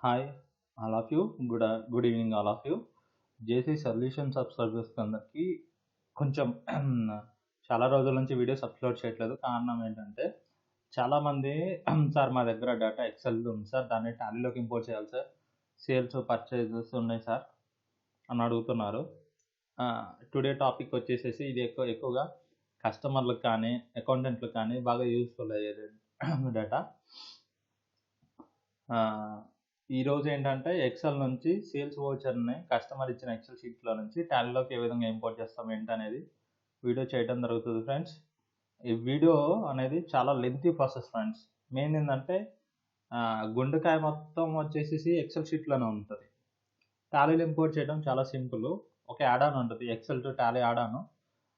Hi all of you. Good evening all of you. JC solution subscribers అందరికి కొంచెం చాలా రోజుల నుంచి వీడియోస్ అప్లోడ్ చేయట్లేదు. కారణం ఏంటంటే చాలామంది సార్ మా దగ్గర డేటా ఎక్సెల్ ఉంది సార్, దాన్ని టాలీలోకి ఇంపోర్ట్ చేయాలి సార్, సేల్స్ పర్చేజెస్ ఉన్నాయి సార్ అని అడుగుతున్నారు. టుడే టాపిక్ వచ్చేసేసి ఇది ఎక్కువగా కస్టమర్లకు కానీ అకౌంటెంట్లకు కానీ బాగా యూస్ఫుల్ అయ్యేది డేటా. ఈరోజు ఏంటంటే ఎక్సెల్ నుంచి సేల్స్ వోచర్ని కస్టమర్ ఇచ్చిన ఎక్సెల్ షీట్లో నుంచి టాలీలోకి ఏ విధంగా ఇంపోర్ట్ చేస్తాం ఏంటనేది వీడియో చేయడం జరుగుతుంది ఫ్రెండ్స్. ఈ వీడియో అనేది చాలా లెంతీ ప్రాసెస్ ఫ్రెండ్స్. మెయిన్ ఏంటంటే గుండెకాయ మొత్తం వచ్చేసి ఎక్సెల్ షీట్లోనే ఉంటుంది. టాలీలో ఇంపోర్ట్ చేయడం చాలా సింపుల్. ఒక యాడాన్ ఉంటుంది, ఎక్సెల్ టు టాలీ యాడాను.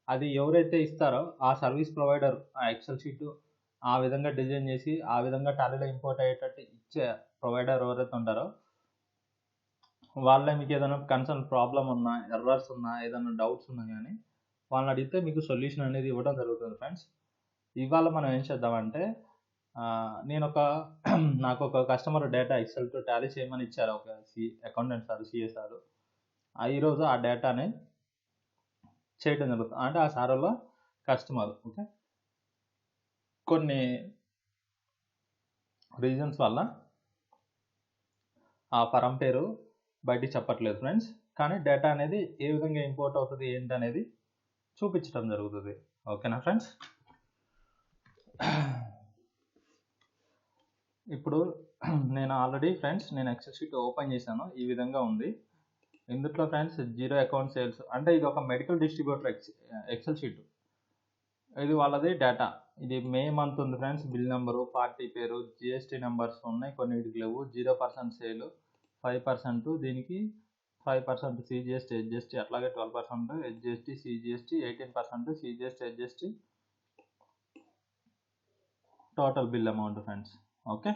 అది ఎవరైతే ఇస్తారో ఆ సర్వీస్ ప్రొవైడర్ ఆ ఎక్సెల్ షీట్ ఆ విధంగా డిజైన్ చేసి ఆ విధంగా టాలీలో ఇంపోర్ట్ అయ్యేటట్టు ఇచ్చే ప్రొవైడర్ ఎవరైతే ఉంటారో వాళ్ళే మీకు ఏదైనా కన్సర్న్ ప్రాబ్లం ఉన్నా, ఎర్రర్స్ ఉన్నా, ఏదైనా డౌట్స్ ఉన్నా కానీ వాళ్ళని అడిగితే మీకు సొల్యూషన్ అనేది ఇవ్వడం జరుగుతుంది ఫ్రెండ్స్. ఇవాళ మనం ఏం చేద్దామంటే నాకు ఒక customer data Excel to Tally చేయమని ఇచ్చారు ఒక అకౌంటెంట్ సార్, సిఏ సార్. ఈరోజు ఆ డేటాని చేయడం జరుగుతుంది. అంటే ఆ సార్ వల్ల కస్టమర్ ఓకే కొన్ని రీజన్స్ వల్ల ఆ ఫరం పేరు బయటికి చెప్పట్లేదు ఫ్రెండ్స్, కానీ డేటా అనేది ఏ విధంగా ఇంపోర్ట్ అవుతుంది ఏంటి అనేది చూపించడం జరుగుతుంది. ఓకేనా ఫ్రెండ్స్? ఇప్పుడు నేను already friends Excel sheet open చేశాను. ఈ విధంగా ఉంది. ఇందులో ఫ్రెండ్స్ జీరో అకౌంట్ సేల్స్ అంటే ఇది ఒక మెడికల్ డిస్ట్రిబ్యూటర్ ఎక్సెల్ షీట్. ఇది వాళ్ళది డేటా. ఇది మే మంత్ ఉంది ఫ్రెండ్స్. బిల్ నెంబరు, పార్టీ పేరు, జిఎస్టీ నెంబర్స్ ఉన్నాయి, కొన్నిటికి లేవు. 0% సేల్, 5%, దీనికి 5% సిజిఎస్టీ, హెచ్జిఎస్టీ, అట్లాగే 12% HGST, CGST, 18% CGST, HGST, total bill amount friends. Okay,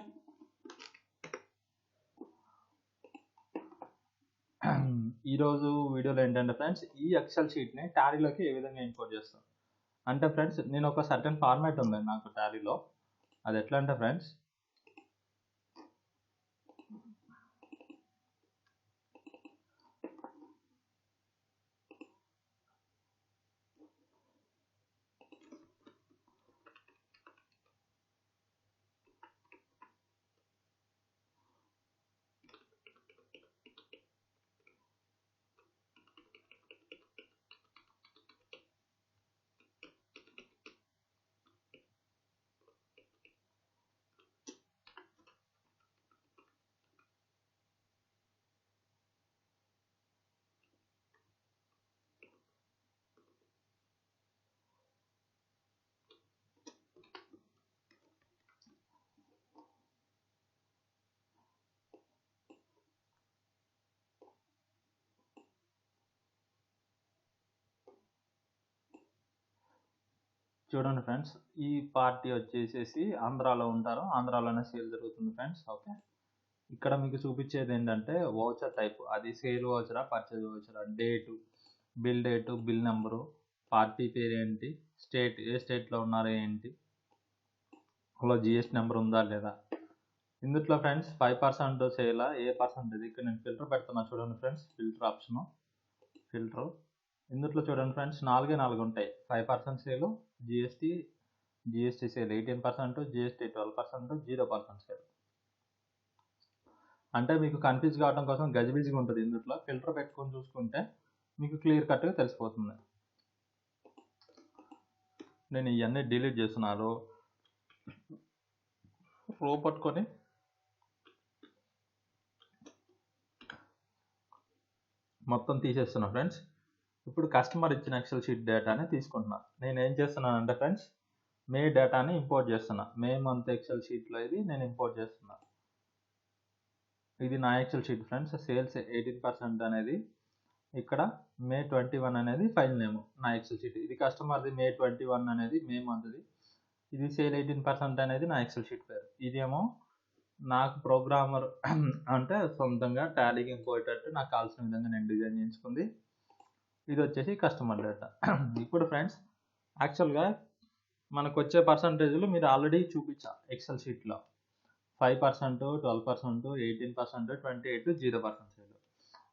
ఈరోజు వీడియోలో ఏంటంటే ఫ్రెండ్స్ ఈ ఎక్సెల్ షీట్ని టాలీలోకి ఏ విధంగా ఇంపోర్ట్ చేస్తాం అంటే ఫ్రెండ్స్, నేను ఒక సర్టెన్ ఫార్మాట్ ఉంది నాకు టాలీలో. అది ఎట్లా అంటే ఫ్రెండ్స్, చూడండి ఫ్రెండ్స్, ఈ పార్టీ వచ్చేసేసి ఆంధ్రాలో ఉంటారు, ఆంధ్రాలోనే సేల్ జరుగుతుంది ఫ్రెండ్స్. ఓకే, ఇక్కడ మీకు చూపించేది ఏంటంటే వోచర్ టైప్, అది సేల్ వోచరా, పర్చేజ్ వోచరా, డేటు, బిల్ నెంబరు, పార్టీ పేరు ఏంటి, స్టేట్, ఏ స్టేట్లో ఉన్నారు ఏంటి, అలా జిఎస్టీ నెంబర్ ఉందా లేదా. ఇందులో ఫ్రెండ్స్ 5% సేలా, ఏ పర్సెంటేజ్, ఇక్కడ నేను ఫిల్టర్ పెడుతున్నా చూడండి ఫ్రెండ్స్, ఫిల్టర్ ఆప్షను, ఫిల్టర్. ఇందులో చూడండి ఫ్రెండ్స్ 4 ఉంటాయి. 5% సేలు, జిఎస్టీ సేల్ 18%, జిఎస్టీ 12%, 0% సేల్. అంటే మీకు కన్ఫ్యూజ్ కావడం కోసం గజిబిజిగా ఉంటుంది. ఇందులో ఫిల్టర్ పెట్టుకొని చూసుకుంటే మీకు క్లియర్ కట్గా తెలిసిపోతుంది. నేను ఇవన్నీ డిలీట్ చేస్తున్నాను, రో పట్టుకొని మొత్తం తీసేస్తున్నా ఫ్రెండ్స్. ఇప్పుడు కస్టమర్ ఇచ్చిన ఎక్సెల్ షీట్ డేటాని తీసుకుంటున్నా. నేను ఏం చేస్తున్నాను అంటే ఫ్రెండ్స్, మే డేటాని ఇంపోర్ట్ చేస్తున్నా. మే మంత్ ఎక్సెల్ షీట్లో ఇది నేను ఇంపోర్ట్ చేస్తున్నా. ఇది నా ఎక్సెల్ షీట్ ఫ్రెండ్స్. సేల్స్ 18% అనేది ఇక్కడ, మే 21 అనేది ఫైల్ నేమ్ నా ఎక్సెల్ షీట్. ఇది కస్టమర్ది మే 21 అనేది మే మంత్ది. ఇది సేల్ 18% అనేది నా ఎక్సెల్ షీట్ పేరు. ఇదేమో నాకు ప్రోగ్రామర్ అంటే సొంతంగా టాలీకి ఇంపోయేటట్టు నాకు కావాల్సిన విధంగా నేను డిజైన్ చేయించుకుంది. ఇది వచ్చేసి కస్టమర్ డేటా. ఇప్పుడు ఫ్రెండ్స్ యాక్చువల్గా మనకు వచ్చే పర్సంటేజ్లు మీరు ఆల్రెడీ చూపించా ఎక్సెల్ షీట్లో. 5%, 12%, 18%, 28, 0% సేల్.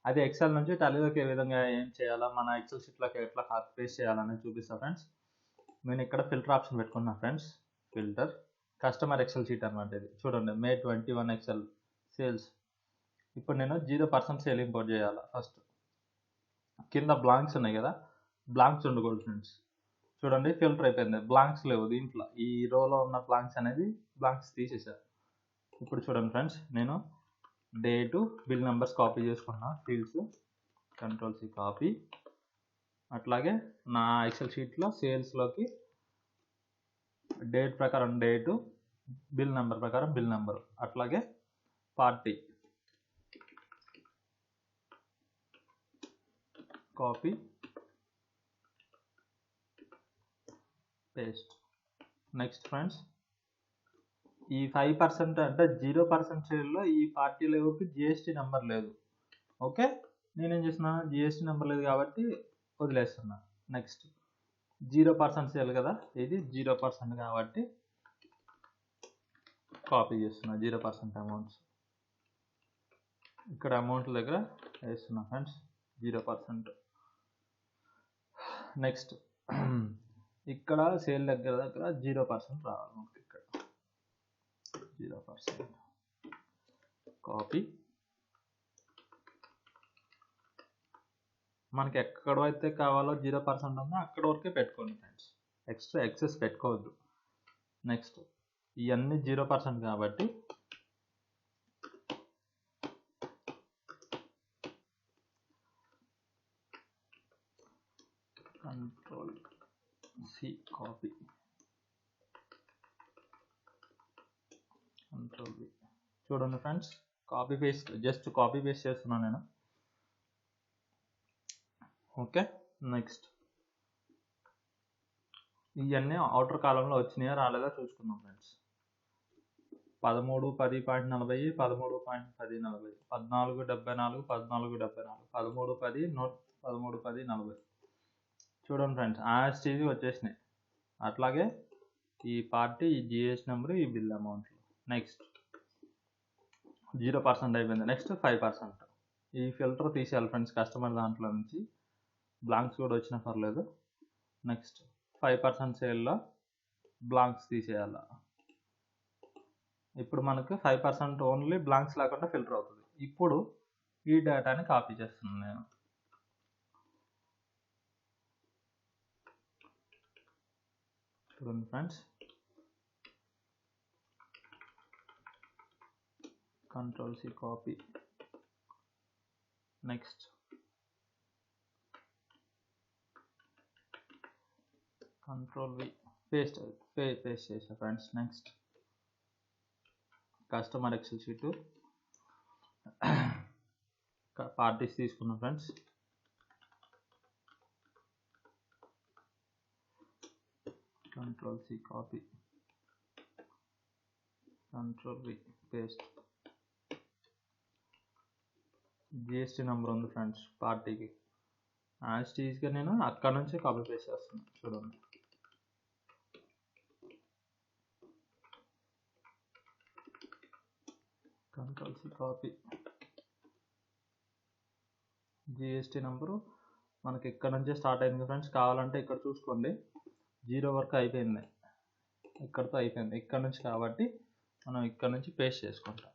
అది ఎక్సెల్ నుంచి టాలీలోకి ఏ విధంగా ఏం చేయాలా, మన ఎక్సెల్ షీట్లోకి ఎట్లా కాపీ పేస్ట్ చేయాలనేది చూపిస్తా ఫ్రెండ్స్. నేను ఇక్కడ ఫిల్టర్ ఆప్షన్ పెట్టుకున్నా friends. Filter customer Excel sheet అనమాట ఇది. చూడండి, May 21 ఎక్సెల్ సేల్స్. ఇప్పుడు నేను 0% సేల్ ఇంపోర్ట్ చేయాలా. ఫస్ట్ కింద బ్లాంక్స్ ఉన్నాయి కదా, బ్లాంక్స్ ఉండకూడదు ఫ్రెండ్స్. చూడండి, ఫిల్టర్ అయిపోయింది, బ్లాంక్స్ లేవు దీంట్లో. ఈ రోలో ఉన్న బ్లాంక్స్ అనేది బ్లాంక్స్ తీసేసారు. ఇప్పుడు చూడండి ఫ్రెండ్స్, నేను డేటు, బిల్ నెంబర్స్ కాపీ చేసుకున్నా ఫీల్డ్స్, Ctrl+C కాపీ. అట్లాగే నా ఎక్సెల్ షీట్లో సేల్స్లోకి డేట్ ప్రకారం డేటు, బిల్ నెంబర్ ప్రకారం బిల్ నెంబరు, అట్లాగే party copy paste. Next friends, ఈ 5% అంటే 0% సేల్లో ఈ పార్టీ లేవుకి జిఎస్టీ నెంబర్ లేదు. ఓకే, నేనేం చేస్తున్నా, జిఎస్టీ నెంబర్ లేదు కాబట్టి వదిలేస్తున్నా. నెక్స్ట్ 0% సేల్ కదా, ఇది 0% కాబట్టి కాపీ చేస్తున్నా 0% అమౌంట్స్. ఇక్కడ అమౌంట్ దగ్గర వేస్తున్నా ఫ్రెండ్స్ 0%. నెక్స్ట్ ఇక్కడ సేల్ దగ్గర 0% రావాలి మనకి. ఇక్కడ 0% కాపీ. మనకి ఎక్కడైతే కావాలో 0% ఉందో అక్కడ వరకే పెట్టుకోండి ఫ్రెండ్స్, ఎక్స్ట్రా ఎక్సెస్ పెట్టుకోవద్దు. నెక్స్ట్ ఇవన్నీ 0% కాబట్టి Ctrl+C కాపీ, Ctrl+V. చూడండి friends, copy paste, just copy paste చేస్తున్నాను నేను. ఓకే, నెక్స్ట్ ఇవన్నీ అవుటర్ కాలంలో వచ్చినాయా రాలేదా చూసుకుందాం ఫ్రెండ్స్. 1310.40, 13.10.40, 1474, 1474, 1310, 1310.40. చూడండి ఫ్రెండ్స్, యాస్టీజ్ వచ్చేసినాయి. అట్లాగే ఈ పార్టీ, ఈ జిఎస్టీ నెంబర్, ఈ బిల్ అమౌంట్లు. నెక్స్ట్ 0% అయిపోయింది. నెక్స్ట్ 5%. ఈ ఫిల్టర్ తీసేయాలి ఫ్రెండ్స్ కస్టమర్ దాంట్లో నుంచి, బ్లాంక్స్ కూడా వచ్చినా పర్లేదు. నెక్స్ట్ 5% సేల్లో బ్లాంక్స్ తీసేయాలి. ఇప్పుడు మనకు 5% ఓన్లీ బ్లాంక్స్ లేకుండా ఫిల్టర్ అవుతుంది. ఇప్పుడు ఈ డేటాని కాపీ చేస్తున్నాను నేను. చూడండి friends, Ctrl+C copy. Next Ctrl+V paste చేసా friends. Next customer Excel sheet parties తీసుకున్నాం friends. Ctrl+C copy, Ctrl+V paste. GST number ఉంది ఫ్రెండ్స్ పార్టీకి, యాస్టీజ్గా నేను అక్కడ నుంచి కాపీ పేస్ట్ చేస్తున్నాను. చూడండి, Ctrl+C కాపీ. జిఎస్టీ నెంబరు మనకి ఇక్కడ నుంచే స్టార్ట్ అయింది ఫ్రెండ్స్. కావాలంటే ఇక్కడ చూసుకోండి, 0 వరకు అయిపోయింది, ఇక్కడతో అయిపోయింది. ఇక్కడ నుంచి కాబట్టి మనం ఇక్కడ నుంచి పేస్ట్ చేసుకుంటాం.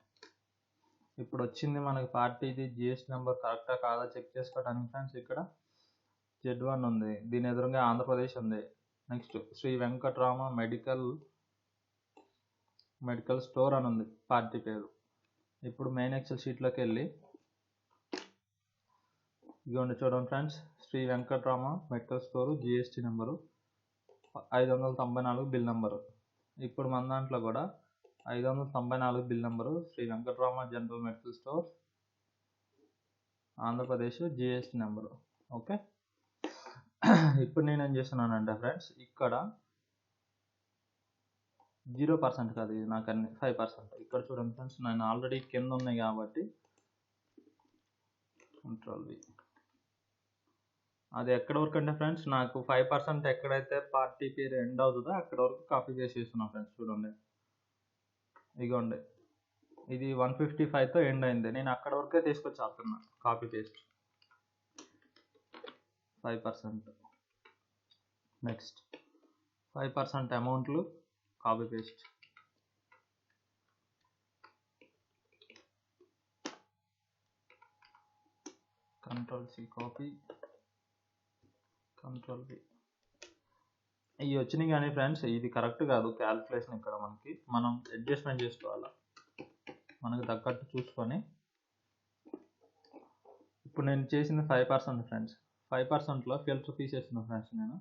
ఇప్పుడు వచ్చింది మనకి పార్టీది జిఎస్టీ నెంబర్ కరెక్టా కాదా చెక్ చేసుకోవడానికి ఫ్రెండ్స్. ఇక్కడ Z1 ఉంది, దీని ఎదురుగా ఆంధ్రప్రదేశ్ ఉంది. Next Shri Venkatarama medical store అని ఉంది పార్టీ పేరు. ఇప్పుడు మెయిన్ ఎక్సెల్ షీట్లోకి వెళ్ళి ఇదిగోండి, చూడండి friends, Shri Venkatarama medical store, GST number 594 bill number. ఇప్పుడు మన దాంట్లో కూడా 594 bill number, Shri Venkatarama general medical store, Andhra Pradesh, GST number. Okay, ఇప్పుడు నేను ఏం చేస్తున్నానంటే ఫ్రెండ్స్, ఇక్కడ 0% కాదు ఇది, నాకు అన్ని 5%. ఇక్కడ చూడండి ఫ్రెండ్స్, నేను ఆల్రెడీ కింద ఉన్నాయి కాబట్టి Ctrl+V. అది ఎక్కడ వరకు అంటే ఫ్రెండ్స్, నాకు 5% ఎక్కడైతే పార్టీ పేరు ఎండ్ అవుతుందో అక్కడ వరకు కాపీ చేసి ఇస్తున్నాను ఫ్రెండ్స్. చూడండి, ఇగోండి ఇది 155తో ఎండ్ అయింది. నేను అక్కడ వరకే తీసుకొచ్చి ఆపుతున్నా. Copy paste 5%. నెక్స్ట్ 5% అమౌంట్లు copy paste. Ctrl+C copy, Ctrl+V. ఇవి వచ్చినాయి కానీ ఫ్రెండ్స్ ఇది కరెక్ట్ కాదు క్యాల్కులేషన్. ఇక్కడ మనం అడ్జస్ట్మెంట్ చేసుకోవాలా, మనకు తగ్గట్టు చూసుకొని. ఇప్పుడు నేను చేసింది 5% ఫ్రెండ్స్. 5%లో ఫిల్టర్ తీసేస్తున్నాను ఫ్రెండ్స్. నేను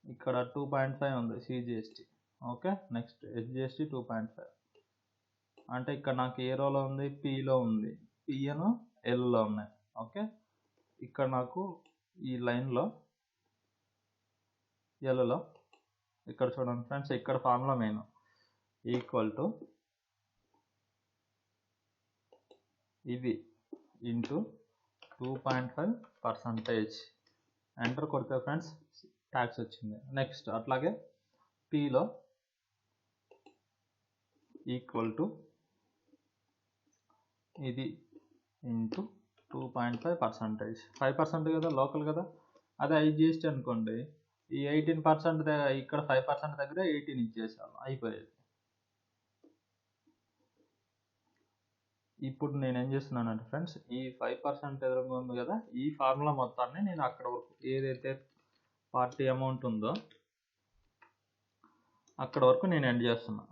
ఇక్కడ 2.5 ఉంది CGST. Okay, next SGST 2.5. అంటే ఇక్కడ నాకు ఏ రోలో ఉంది, Pలో ఉంది, Pను Lలో ఉన్నాయి. ఓకే, ఇక్కడ నాకు ఈ లైన్లో Lలో ఇక్కడ చూడండి ఫ్రెండ్స్, ఇక్కడ ఫార్ములా మెయిన్ ఈక్వల్ టు ఇది ఇంటూ 2.5%. ఎంటర్ కొడితే ఫ్రెండ్స్ ట్యాక్స్ వచ్చింది. నెక్స్ట్ అట్లాగే Pలో ఈక్వల్ టు ఇది ఇంటూ 2.5%. 5% కదా, లోకల్ కదా. అదే IGST అనుకోండి, ఈ 18% ఇక్కడ 5% దగ్గర 18 ఇచ్చేసాను, అయిపోయేది. ఇప్పుడు నేను ఏం చేస్తున్నానంటే ఫ్రెండ్స్, ఈ 5% ఎదురుగా ఉంది కదా, ఈ ఫార్ములా మొత్తాన్ని నేను అక్కడ వరకు ఏదైతే పార్టీ అమౌంట్ ఉందో అక్కడ వరకు నేను ఎండ్ చేస్తున్నా.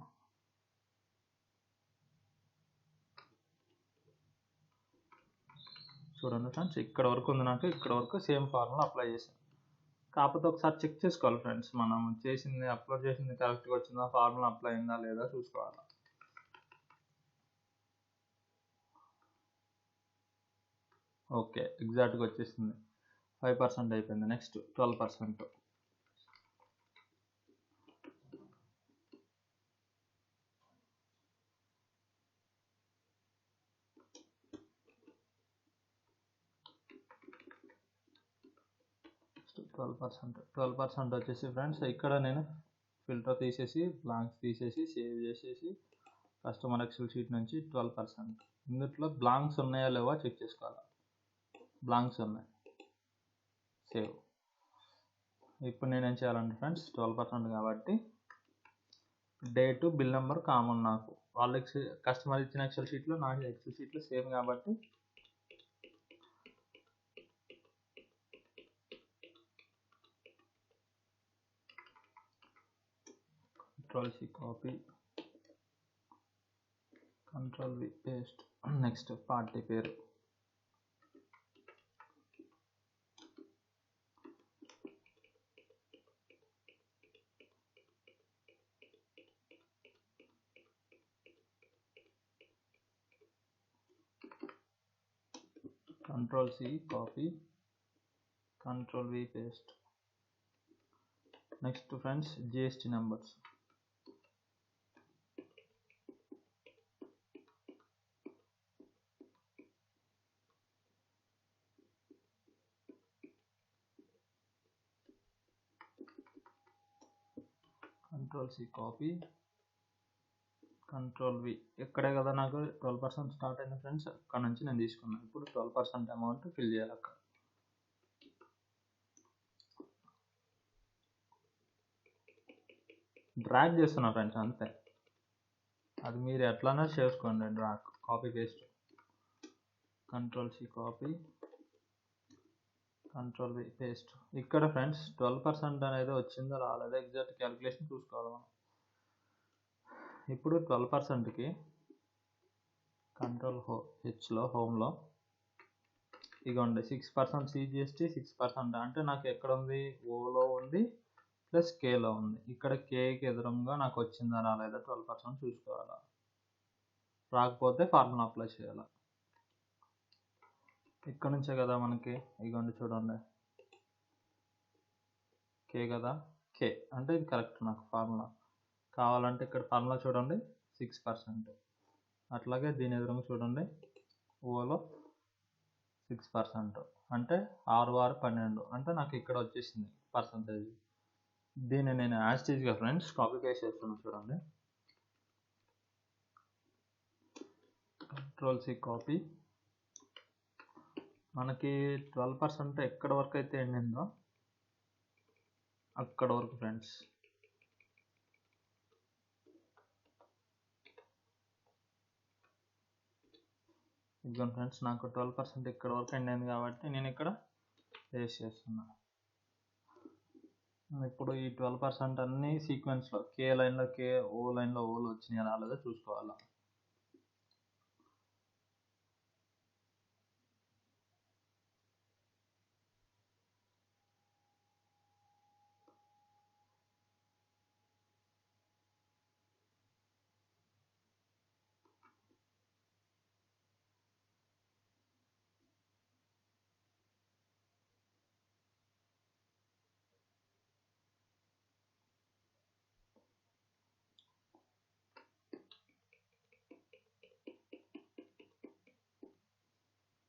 చూడండి ఫ్రెండ్స్, ఇక్కడ వరకు ఉంది నాకు, ఇక్కడ వరకు సేమ్ ఫార్ములా అప్లై చేశాను. కాకపోతే ఒకసారి చెక్ చేసుకోవాలి ఫ్రెండ్స్, మనం చేసింది అప్లోడ్ చేసింది కరెక్ట్గా వచ్చిందా, ఫార్ములా అప్లై అయిందా లేదా చూసుకోవాలి. ఓకే, ఎగ్జాక్ట్గా వచ్చేసింది. 5% అయిపోయింది. నెక్స్ట్ 12%. నెక్స్ట్ 12% వచ్చేసి ఫ్రెండ్స్, ఇక్కడ నేను ఫిల్టర్ తీసేసి బ్లాంక్స్ తీసేసి సేవ్ చేసేసి కస్టమర్ ఎక్సెల్ షీట్ నుంచి 12%. ఇందులో బ్లాంక్స్ ఉన్నాయా లేవా చెక్ చేసుకోవాలి. బ్లాంక్స్ ఉన్నాయి, సేవ్. ఇప్పుడు నేనేం చేయాలంటే ఫ్రెండ్స్, 12% కాబట్టి డేటు, బిల్ నెంబర్ కామన్. నాకు వాళ్ళకి కస్టమర్ ఇచ్చిన ఎక్సెల్ షీట్లో నాకు ఎక్సెల్ షీట్లో సేమ్ కాబట్టి Ctrl+C copy, Ctrl+V paste. Next party పేరు Ctrl+C copy, Ctrl+V paste. Next friends GST numbers. Ctrl+C copy, Ctrl+V. ఇక్కడే కదా నాకు 12% స్టార్ట్ అయింది ఫ్రెండ్స్, అక్కడ నుంచి నేను తీసుకున్నాను. ఇప్పుడు 12% అమౌంట్ ఫిల్ చేయాలి. అక్కడ డ్రాగ్ చేస్తున్నా ఫ్రెండ్స్, అంతే. అది మీరు ఎట్లనే చేసుకోండి. Drag, copy paste. Ctrl+C copy, Ctrl+V paste. ఇక్కడ ఫ్రెండ్స్ 12% అనేది వచ్చిందో రాలేదో ఎగ్జాక్ట్ క్యాలిక్యులేషన్ చూసుకోవాలి మనం. ఇప్పుడు 12%కి Ctrl+Hలో హోమ్లో ఇగోండి 6% CGST, 6% అంటే నాకు ఎక్కడ ఉంది, ఓలో ఉంది ప్లస్ కేలో ఉంది. ఇక్కడ కేకి ఎదురుగా నాకు వచ్చిందా రాలేదా 12% చూసుకోవాలా. రాకపోతే ఫార్ములా అప్లై చేయాలి. ఇక్కడ నుంచే కదా మనకి, ఇగోండి చూడండి, కే కదా, కే అంటే ఇది కరెక్ట్ నాకు ఫార్ములా. కావాలంటే ఇక్కడ ఫార్ములా చూడండి 6%. అట్లాగే దీని ఎదురుగా చూడండి, ఓలో 6% అంటే 6 6 12 అంటే నాకు ఇక్కడ వచ్చేసింది పర్సంటేజ్. దీన్ని నేను యాజ్ టీజ్గా ఫ్రెండ్స్ కాపీ పేస్ట్ చేస్తున్నాను చూడండి. Ctrl C copy. మనకి 12% ఎక్కడ వరకు అయితే ఎండిందో అక్కడ వరకు ఫ్రెండ్స్. ఇదిగోండి ఫ్రెండ్స్, నాకు 12% ఇక్కడ వరకు ఎండ్ అయింది కాబట్టి నేను ఇక్కడ పేస్ట్ చేస్తున్నా. ఇప్పుడు ఈ 12% అన్ని సీక్వెన్స్లో కే లైన్లో కే, ఓ లైన్లో ఓలు వచ్చినాయి రాలేదో చూసుకోవాలా.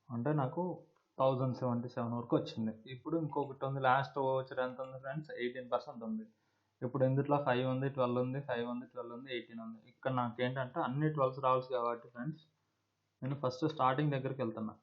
అంటే నాకు 1077 వరకు వచ్చింది. ఇప్పుడు ఇంకొకటి ఉంది, లాస్ట్ వచ్చేది ఎంత ఉంది ఫ్రెండ్స్, 18% ఉంది. ఇప్పుడు ఇందులో 5 ఉంది, 12 ఉంది, 5 ఉంది, 12 ఉంది, 18 ఉంది. ఇక్కడ నాకు ఏంటంటే అన్ని 12 రావచ్చు కాబట్టి ఫ్రెండ్స్ నేను ఫస్ట్ స్టార్టింగ్ దగ్గరికి వెళ్తున్నా.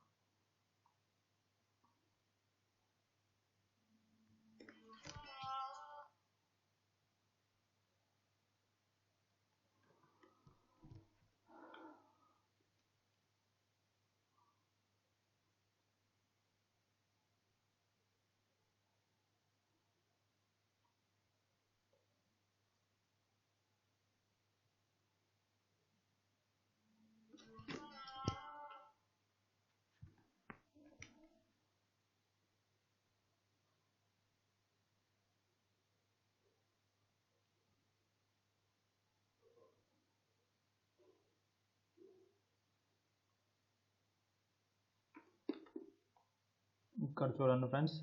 ఇక్కడ చూడండి ఫ్రెండ్స్,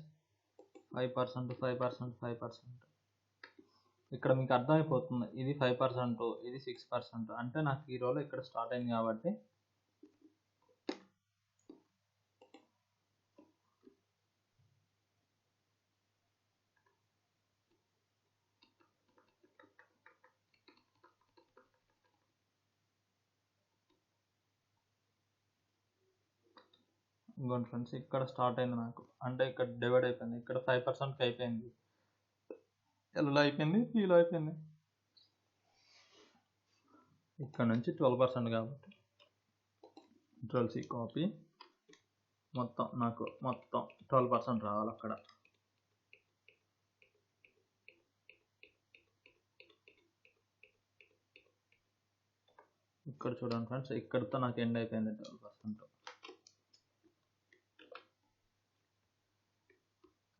5%, 5%, 5%. ఇక్కడ మీకు అర్థమైపోతుంది, ఇది 5%, ఇది 6%. అంటే నాకు ఈ రోజు ఇక్కడ స్టార్ట్ అయింది కాబట్టి ఇంకోటి ఫ్రెండ్స్, ఇక్కడ స్టార్ట్ అయింది నాకు, అంటే ఇక్కడ డివైడ్ అయిపోయింది. ఇక్కడ 5%కి అయిపోయింది, ఎల్లో అయిపోయింది, పీలో అయిపోయింది. ఇక్కడ నుంచి 12% కాబట్టి Ctrl C కాపీ, నాకు మొత్తం 12% రావాలి అక్కడ. ఇక్కడ చూడండి ఫ్రెండ్స్, ఇక్కడితో నాకు ఎండ్ అయిపోయింది 12%.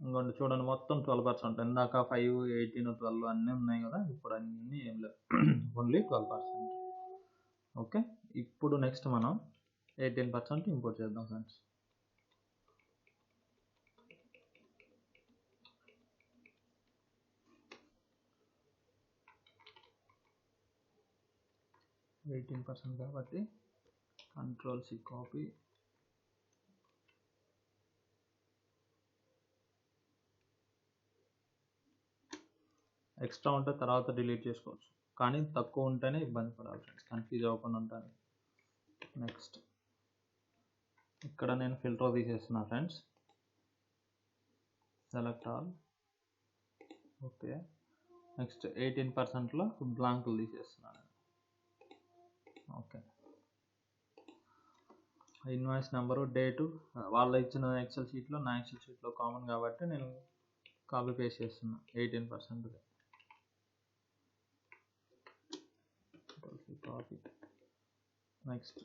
ఇంకోటి చూడండి, మొత్తం 12%. ఇందాక 5, 18, 12 అన్నీ ఉన్నాయి కదా, ఇప్పుడు అన్నీ ఏం లేవు, ఓన్లీ 12%. ఓకే, ఇప్పుడు నెక్స్ట్ మనం 18% ఇంపోర్ట్ చేద్దాం ఫ్రెండ్స్. కాబట్టి Ctrl C కాపీ, ఎక్స్ట్రా ఉంటే తర్వాత డిలీట్ చేసుకోవచ్చు, కానీ తక్కువ ఉంటేనే ఇబ్బంది పడాలి ఫ్రెండ్స్, కన్ఫ్యూజ్ అవ్వకుండా ఉంటాను. నెక్స్ట్ ఇక్కడ నేను ఫిల్టర్ తీసేస్తున్నా friends, select all. Okay, next 18%లో బ్లాంకులు తీసేస్తున్నాను. ఓకే, ఇన్వాయిస్ నెంబరు, డేటు వాళ్ళ ఇచ్చిన ఎక్సెల్ షీట్లో, నా ఎక్సెల్ షీట్లో కామన్ కాబట్టి నేను కాపీ పేస్ట్ చేస్తున్నా 18%. Copy, next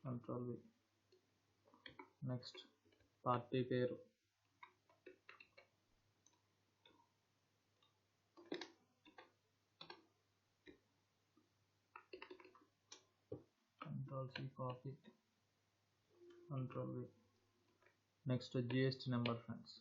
Ctrl V, next party పేరు, Ctrl C copy, Ctrl V, next GST number friends.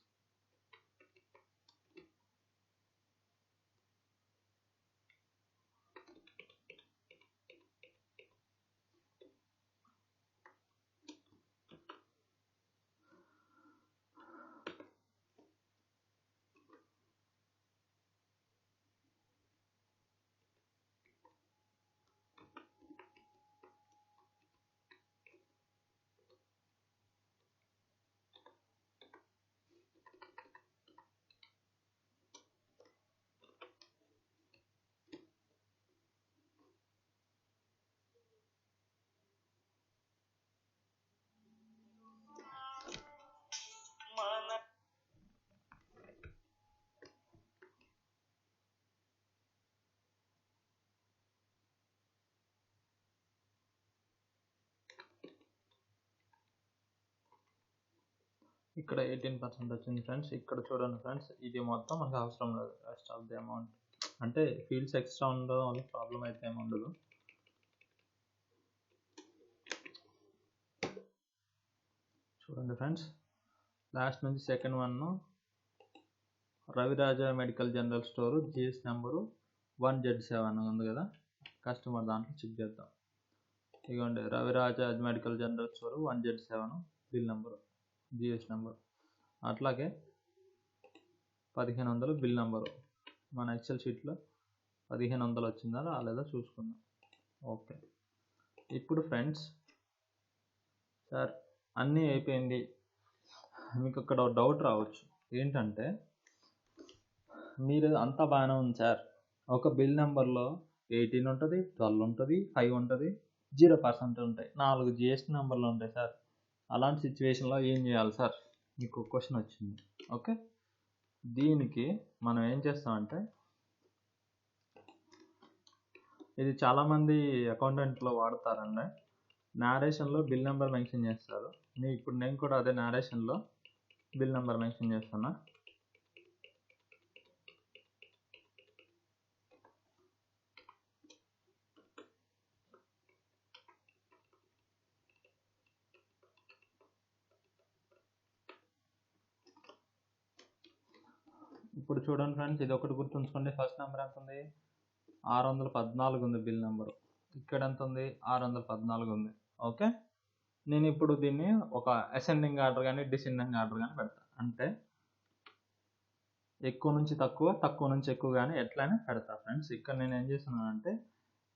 ఇక్కడ 18% వచ్చింది ఫ్రెండ్స్. ఇక్కడ చూడండి ఫ్రెండ్స్, ఇది మొత్తం మనకు అవసరం లేదు. రెస్ట్ ఆఫ్ ది అమౌంట్ అంటే ఫీల్డ్స్ ఎక్స్ట్రా ఉండడం వల్ల ప్రాబ్లం అయితే ఏమి ఉండదు. చూడండి ఫ్రెండ్స్, లాస్ట్ నుంచి second one Raviraja medical general store GS number 1Z7 ఉంది కదా, కస్టమర్ దాంట్లో చెక్ చేద్దాం. ఇదిగోండి Raviraja medical general store 1Z7 bill number GS number. అట్లాగే 1500 బిల్ నెంబరు. మన ఎక్సెల్ షీట్లో 1500 వచ్చిందా రాలేదా చూసుకుందాం. ఓకే. ఇప్పుడు ఫ్రెండ్స్, సార్ అన్నీ అయిపోయింది, మీకు ఇక్కడ డౌట్ రావచ్చు. ఏంటంటే, మీరు అంతా బాగానే ఉంది సార్, ఒక బిల్ నెంబర్లో 18 ఉంటుంది, 12 ఉంటుంది, 5 ఉంటుంది, 0% ఉంటాయి, 4 జిఎస్టీ నెంబర్లు ఉంటాయి సార్. అలాంటి సిచ్యువేషన్లో ఏం చేయాలి సార్, మీకు క్వశ్చన్ వచ్చింది. ఓకే, దీనికి మనం ఏం చేస్తామంటే, ఇది చాలామంది అకౌంటెంట్లో వాడతారండి. నారేషన్లో బిల్ నెంబర్ మెన్షన్ చేస్తారు. ఇప్పుడు నేను కూడా అదే నారేషన్లో బిల్ నెంబర్ మెన్షన్ చేస్తున్నా. ఇప్పుడు చూడండి ఫ్రెండ్స్, ఇది ఒకటి గుర్తుంచుకోండి. ఫస్ట్ నెంబర్ ఎంత ఉంది, 614 ఉంది బిల్ నెంబరు. ఇక్కడ ఎంత ఉంది, 614 ఉంది. ఓకే, నేను ఇప్పుడు దీన్ని ఒక అసెండింగ్ ఆర్డర్ కానీ డిసెండింగ్ ఆర్డర్ కానీ పెడతాను. అంటే ఎక్కువ నుంచి తక్కువ, తక్కువ నుంచి ఎక్కువ కానీ ఎట్లయినా పెడతా ఫ్రెండ్స్. ఇక్కడ నేను ఏం చేస్తున్నాను అంటే,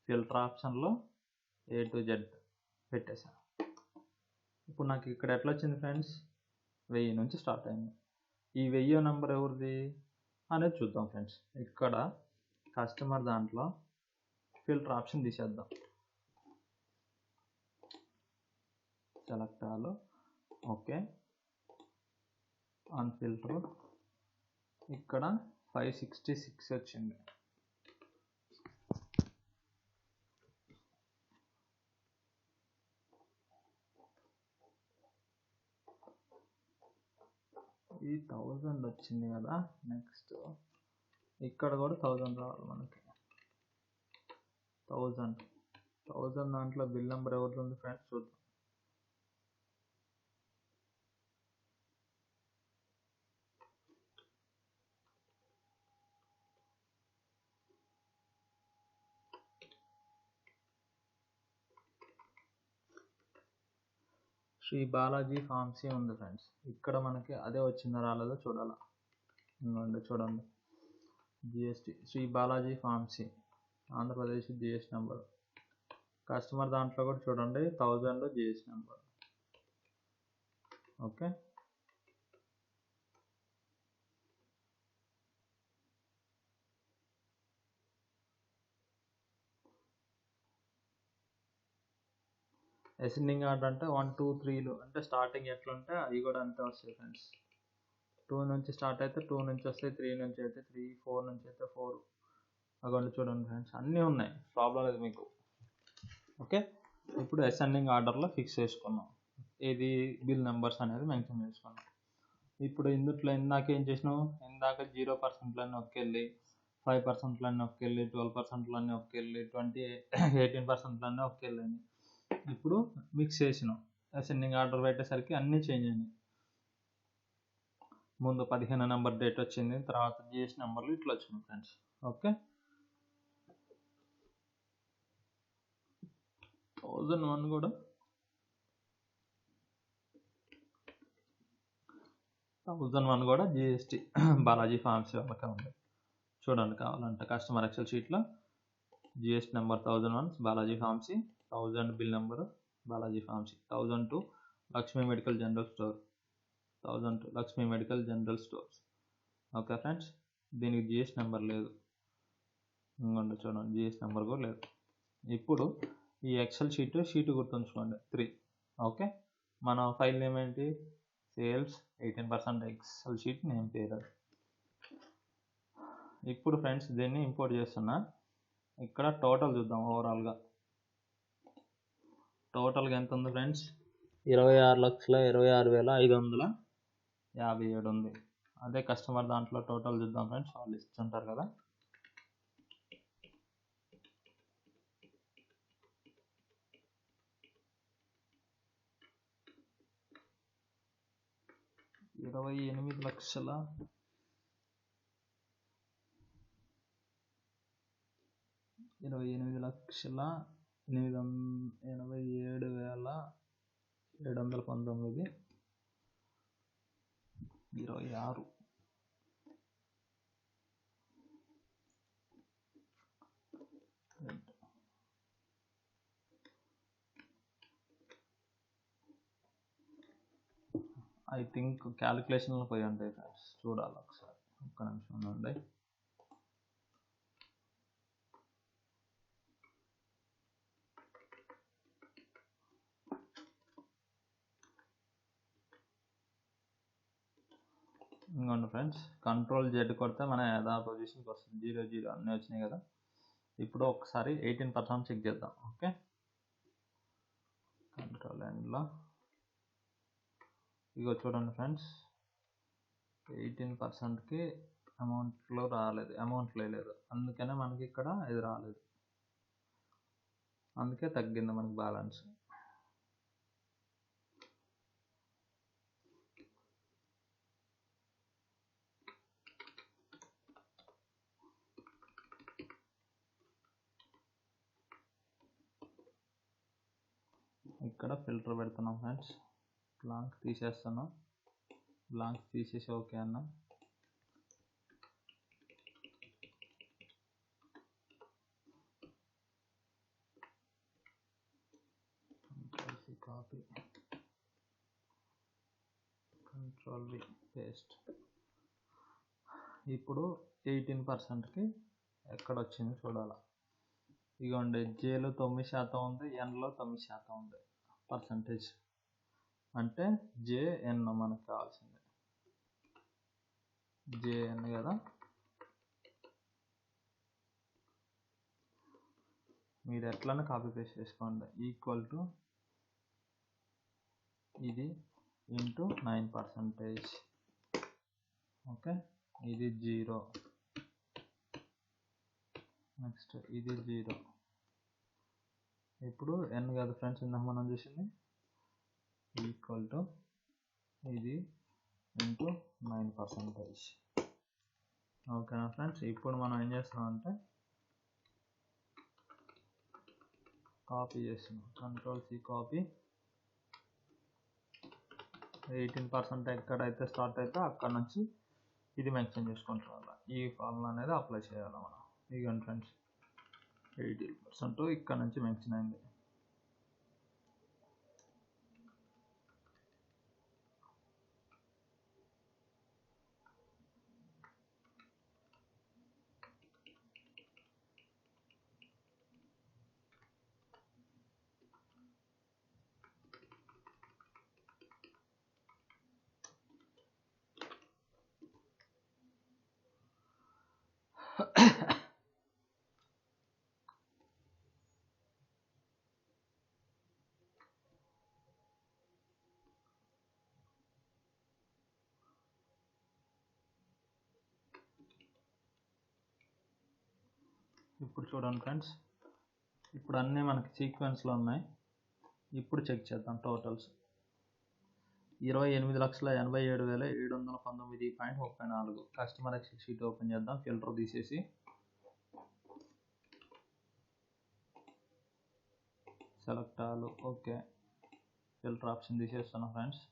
ఫిల్టర్ ఆప్షన్లో A to Z పెట్టేశాను. ఇప్పుడు నాకు ఇక్కడ ఎట్లా వచ్చింది ఫ్రెండ్స్, 1000 నుంచి స్టార్ట్ అయింది. ఈ 1000 నెంబర్ ఎవరిది అనేది చూద్దాం ఫ్రెండ్స్. ఇక్కడ కస్టమర్ దాంట్లో ఫిల్టర్ ఆప్షన్ తీసేద్దాం. Select all. Okay, on filter. ఇక్కడ 566 వచ్చింది. ఈ 1000 వచ్చింది కదా. నెక్స్ట్ ఇక్కడ కూడా 1000 రావాలి మనకి. 1000 దాంట్లో బిల్ నెంబర్ ఎవరిది ఉంది ఫ్రెండ్స్ చూద్దాం. శ్రీ బాలాజీ ఫార్మసీ ఉంది ఫ్రెండ్స్. ఇక్కడ మనకి అదే వచ్చిందో రాలేదో చూడాలా. చూడండి, GST Shri Balaji pharmacy Andhra Pradesh GST number. Customer దాంట్లో కూడా చూడండి 1000 GST number. Okay, ascending order అంటే 1, 2, 3లు అంటే స్టార్టింగ్ ఎట్లుంటే అవి కూడా అంతే వస్తాయి ఫ్రెండ్స్. 2 నుంచి స్టార్ట్ అయితే 2 నుంచి వస్తాయి, 3 నుంచి అయితే 3, 4 నుంచి అయితే 4. అక్కడ చూడండి ఫ్రెండ్స్, అన్నీ ఉన్నాయి, ప్రాబ్లం లేదు మీకు. ఓకే, ఇప్పుడు అసెండింగ్ ఆర్డర్లో ఫిక్స్ చేసుకున్నాం, ఏది బిల్ నెంబర్స్ అనేది మెన్షన్ చేసుకున్నాం. ఇప్పుడు ఇందులో ఇందాక ఏం చేసినాం, ఇందాక 0%లన్నీ ఒక్కెళ్ళి, 5%లన్నీ ఒక్కెళ్ళి, 12%లన్నీ ఒక్కెళ్ళి, 18%లన్నీ ఒక్కెళ్ళి ఇప్పుడు మిక్స్ చేసినాం. అసెండింగ్ ఆర్డర్ పెట్టేసరికి అన్నీ చేంజ్ అయినాయి. ముందు 15 నెంబర్ డేట్ వచ్చింది, తర్వాత జిఎస్ నెంబర్లు ఇట్లా వచ్చినాయి ఫ్రెండ్స్. ఓకే, 1001 కూడా 1001 కూడా జిఎస్టీ బాలాజీ ఫార్మసీ వాళ్ళకే ఉంది. చూడండి కావాలంటే కస్టమర్ ఎక్సెల్ షీట్లో GST number 1001 Balaji pharmacy, 1000 bill number Balaji pharmacy, 1002 Lakshmi medical general store, 1002 Lakshmi medical general stores. Okay friends, దీనికి జిఎస్ నెంబర్ లేదు. ఇంకొండ చూడండి, జిఎస్ నెంబర్ కూడా లేదు. ఇప్పుడు ఈ ఎక్సెల్ షీట్ గుర్తుంచుకోండి 3. ఓకే, మన ఫైల్ నేమ్ ఏంటి, సేల్స్ 18% ఎక్సెల్ షీట్ నేమ్ పేరు. ఇప్పుడు ఫ్రెండ్స్ దీన్ని ఇంపోర్ట్ చేస్తున్నా. ఇక్కడ టోటల్ చూద్దాం. ఓవరాల్గా టోటల్గా ఎంత ఉంది ఫ్రెండ్స్, 26,26,500 57 ఉంది. అదే కస్టమర్ దాంట్లో టోటల్ చూద్దాం ఫ్రెండ్స్, వాళ్ళు ఇస్తుంటారు కదా. ఇరవై ఎనిమిది లక్షల 87,719 26. ఐ థింక్ క్యాలిక్యులేషన్లో పోయి ఉంటాయి ఫ్రెండ్స్, చూడాలి ఒకసారి, ఒక్క నిమిషం ఉండండి. ఇంకోండి ఫ్రెండ్స్, Ctrl+Z కొడితే మన యథా పొజిషన్కి వస్తుంది. 0 0 అన్నీ వచ్చినాయి కదా. ఇప్పుడు ఒకసారి 18% చెక్ చేద్దాం. ఓకే, Ctrl+Nలో ఇగో చూడండి ఫ్రెండ్స్, 18%కి అమౌంట్లో లేదు. అందుకనే మనకి ఇక్కడ ఇది రాలేదు, అందుకే తగ్గింది మనకి బ్యాలెన్స్. ఇక్కడ ఫిల్టర్ పెడుతున్నాం ఫ్రెండ్స్, బ్లాంక్ తీసేస్తాను. బ్లాంక్ తీసేసి ఓకే అన్న. Copy, Ctrl+V paste. ఇప్పుడు 18%కి ఎక్కడ వచ్చింది చూడాలి. ఇగోండి, జేలో 9% ఉంది, ఎన్లో 9% ఉంది పర్సంటేజ్. అంటే జేఎన్ మనకు కావాల్సింది, జేఎన్ కదా. మీరు ఎట్లనే కాపీ పేస్ట్ చేసుకోండి. ఈక్వల్ టు ఇది ఇంటూ 9%. ఓకే, ఇది 0. నెక్స్ట్ ఇది 0. ఇప్పుడు ఎన్ కాదు ఫ్రెండ్స్, ఇందాక మనం చూసింది, ఈక్వల్ టు ఇది ఇంటూ 9%. ఓకేనా ఫ్రెండ్స్. ఇప్పుడు మనం ఏం చేస్తామంటే కాపీ చేస్తున్నాం. Ctrl+C copy. 18% ఎక్కడైతే స్టార్ట్ అయితే అక్కడ నుంచి ఇది మెన్షన్ చేసుకుంటాం. ఈ ఫార్ములా అనేది అప్లై చేయాలి మనం. ఇదిగోండి ఫ్రెండ్స్, 18% ఇక్కడ నుంచి మెన్షన్ అయింది. ఇప్పుడు చూడండి ఫ్రెండ్స్, ఇప్పుడు అన్నీ మనకి సీక్వెన్స్లో ఉన్నాయి. ఇప్పుడు చెక్ చేద్దాం totals. 28,87,719.34. Customer Excel sheet open చేద్దాం, ఫిల్టర్ తీసేసి. Select all, okay, filter option తీసేస్తాను ఫ్రెండ్స్.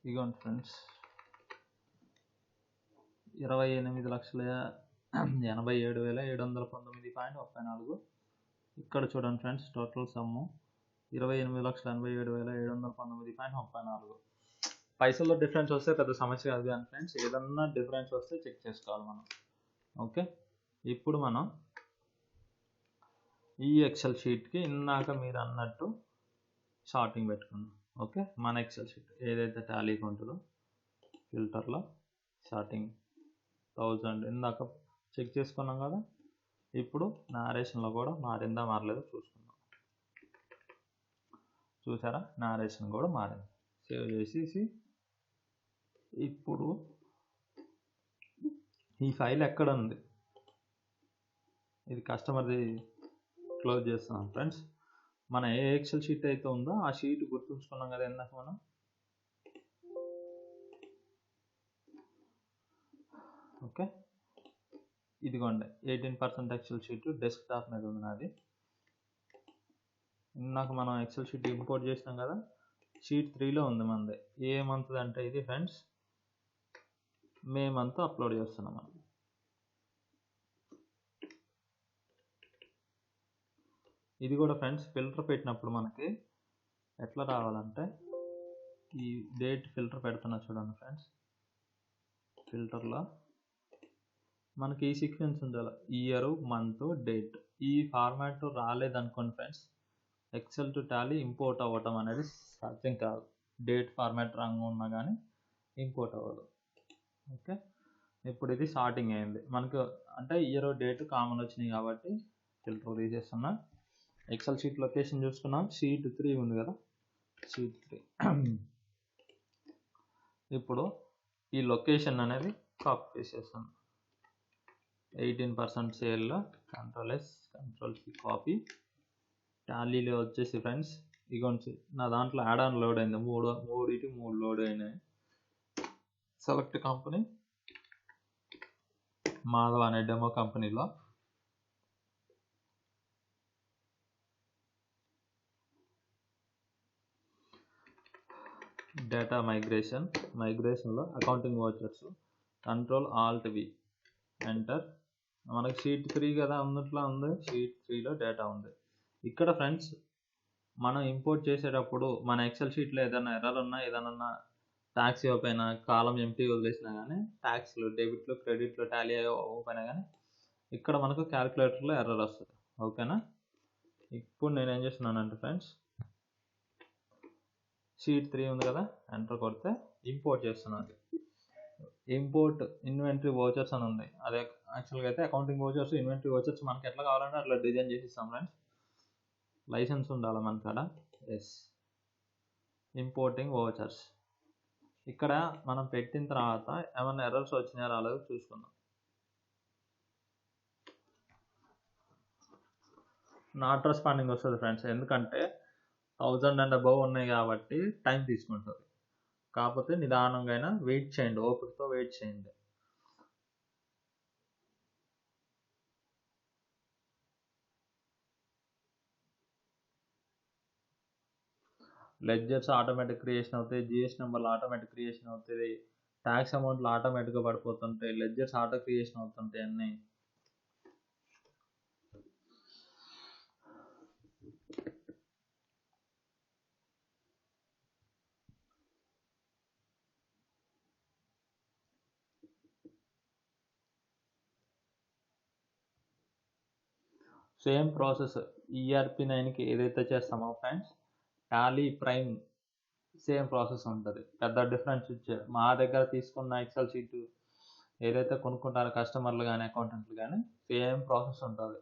ఇగోండి ఫ్రెండ్స్, 28,87,719.34. ఇక్కడ చూడండి ఫ్రెండ్స్, టోటల్ సమ్ము 28,87,719.34. పైసల్లో డిఫరెన్స్ వస్తే పెద్ద సమస్య కాదు కానీ ఫ్రెండ్స్, ఏదన్నా డిఫరెన్స్ వస్తే చెక్ చేసుకోవాలి మనం. ఓకే, ఇప్పుడు మనం ఈ ఎక్సెల్ షీట్కి ఇందాక మీరు అన్నట్టు షార్టింగ్ పెట్టుకున్నాం. ఓకే, మన ఎక్సెల్ షీట్ ఏదైతే టాలీగా ఉంటుందో ఫిల్టర్లో షార్టింగ్ 1000 ఇందాక చెక్ చేసుకున్నాం కదా. ఇప్పుడు నారేషన్లో కూడా మారిందా మారలేదో చూసుకుందాం. చూసారా, నారేషన్ కూడా మారింది. సేవ్ చేసేసి ఇప్పుడు ఈ ఫైల్ ఎక్కడ ఉంది, ఇది కస్టమర్ది క్లోజ్ చేస్తున్నాం ఫ్రెండ్స్. మన ఏ ఎక్సెల్ షీట్ అయితే ఉందో ఆ షీట్ గుర్తుంచుకున్నాం కదా ఇందాక మనం. ఓకే, ఇదిగోండి 18% ఎక్సెల్ షీట్ డెస్క్టాప్ మీద ఉంది నాది. ఇందాక మనం ఎక్సెల్ షీట్ ఇంపోర్ట్ చేసినాం కదా, షీట్ 3లో ఉంది మనది. ఏ మంత్ అంటే ఇది ఫ్రెండ్స్ మే మంత్ అప్లోడ్ చేస్తున్నాం మనం. ఇది కూడా ఫ్రెండ్స్ ఫిల్టర్ పెట్టినప్పుడు మనకి ఎట్లా రావాలంటే, ఈ డేట్ ఫిల్టర్ పెడుతున్నా చూడండి ఫ్రెండ్స్. ఫిల్టర్లో మనకి ఈ సీక్వెన్స్ ఉండాలి, ఇయర్, మంత్, డేట్. ఈ ఫార్మాట్ రాలేదనుకోండి friends, Excel to Tally import అవ్వటం అనేది సాధ్యం కాదు. డేట్ ఫార్మాట్ రాంగ్ ఉన్నా కానీ ఇంపోర్ట్ అవ్వదు. ఓకే, ఇప్పుడు ఇది సార్టింగ్ అయింది మనకు, అంటే ఇయర్ డేట్ కామన్ వచ్చినాయి కాబట్టి ఫిల్టర్ తీసేస్తున్నా. ఎక్సెల్ షీట్ లొకేషన్ చూసుకున్నాం, షీట్ 3 ఉంది కదా, షీట్ 3. ఇప్పుడు ఈ లొకేషన్ అనేది కాపీ చేసేస్తాను. 18% సేల్లో Ctrl+S Ctrl+C కాపీ. టాలీలో వచ్చేసి ఫ్రెండ్స్ ఇగోండి, నా దాంట్లో యాడ్ ఆన్ లోడ్ అయింది, 3 లోడ్ అయినాయి. సెలెక్ట్ కంపెనీ మాధవ్ అనే డెమో కంపెనీలో డేటా మైగ్రేషన్లో అకౌంటింగ్ వోచర్స్, Ctrl+Alt+V ఎంటర్. మనకి షీట్ 3 కదా అందుట్లో ఉంది, షీట్ 3లో డేటా ఉంది. ఇక్కడ ఫ్రెండ్స్ మనం ఇంపోర్ట్ చేసేటప్పుడు మన ఎక్సెల్ షీట్లో ఏదైనా ఎర్రర్ ఉన్నా, ఏదైనా ట్యాక్స్ ఓపెన్ కాలం ఎంటీ వదిలేసినా కానీ, ట్యాక్స్లు డెబిట్లు క్రెడిట్లు టాలీ ఓపెన్ కానీ ఇక్కడ మనకు క్యాలిక్యులేటర్లో ఎర్రర్ వస్తుంది. ఓకేనా, ఇప్పుడు నేను ఏం చేస్తున్నానంటే ఫ్రెండ్స్, షీట్ 3 ఉంది కదా, ఎంటర్ కొడితే ఇంపోర్ట్ చేస్తున్నాను. ఇంపోర్ట్ ఇన్వెంటరీ వోచర్స్ అని ఉంది. అదే యాక్చువల్గా అయితే అకౌంటింగ్ వోచర్స్, ఇన్వెంటరీ వోచర్స్ మనకి ఎట్లా కావాలంటే అట్లా డిజైన్ చేసి ఇస్తాం ఫ్రెండ్స్. లైసెన్స్ ఉండాలి మన కాడ. Yes, importing vouchers. ఇక్కడ మనం పెట్టిన తర్వాత ఏమైనా ఎర్రర్స్ వచ్చినాయో రాలేదో చూసుకుందాం. నాట్ రెస్పాండింగ్ వస్తుంది ఫ్రెండ్స్, ఎందుకంటే 1000 అండ్ అబవ్ ఉన్నాయి కాబట్టి టైం తీసుకుంటుంది. కాకపోతే నిదానంగా అయినా వెయిట్ చేయండి, ఓపికతో వెయిట్ చేయండి. లెడ్జర్స్ ఆటోమేటిక్ క్రియేషన్ అవుతాయి, జిఎస్టీ నెంబర్లు ఆటోమేటిక్ క్రియేషన్ అవుతుంది, ట్యాక్స్ అమౌంట్లు ఆటోమేటిక్గా పడిపోతుంటాయి, లెడ్జర్స్ ఆటో క్రియేషన్ అవుతుంటాయి అన్నీ. సేమ్ ప్రాసెస్ ERP 9కి ఏదైతే చేస్తామో friends, Tally prime same process ఉంటుంది. పెద్ద డిఫరెన్స్ ఇచ్చారు. మా దగ్గర తీసుకున్న ఎక్సెల్ షీట్ ఏదైతే కొనుక్కుంటారో కస్టమర్లు కానీ అకౌంటెంట్లు కానీ సేమ్ ప్రాసెస్ ఉంటుంది.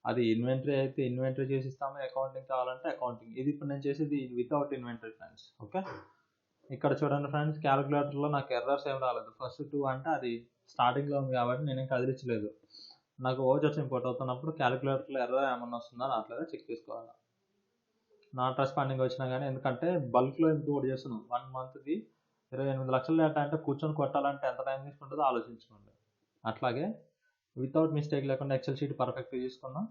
అది ఇన్వెంటరీ అయితే ఇన్వెంటరీ చేసి ఇస్తాము, అకౌంటింగ్ కావాలంటే అకౌంటింగ్. ఇది ఇప్పుడు నేను చేసేది వితౌట్ ఇన్వెంటరీ ఫ్రెండ్స్. ఓకే, ఇక్కడ చూడండి ఫ్రెండ్స్, క్యాలిక్యులేటర్లో నాకు ఎర్రర్స్ ఏం రాలేదు. ఫస్ట్ 2 అంటే అది స్టార్టింగ్లో ఉంది కాబట్టి నేనేం కదిలించలేదు. నాకు ఓచర్స్ ఇంపోర్ట్ అవుతున్నప్పుడు క్యాలిక్యులేటర్లో ఎర్రర్ ఏమన్నా వస్తుందా రావట్లేదా చెక్ చేసుకోవాలి. నాట్ రెస్పాండింగ్ వచ్చినా కానీ, ఎందుకంటే బల్క్లో ఇంపోర్ట్ చేస్తున్నాం 1 మంత్కి 28 లక్షల డేటా అంటే కూర్చొని కొట్టాలంటే ఎంత టైం తీసుకుంటుందో ఆలోచించుకోండి. అట్లాగే వితౌట్ మిస్టేక్ లేకుండా ఎక్సెల్ షీట్ పర్ఫెక్ట్గా తీసుకున్నాం.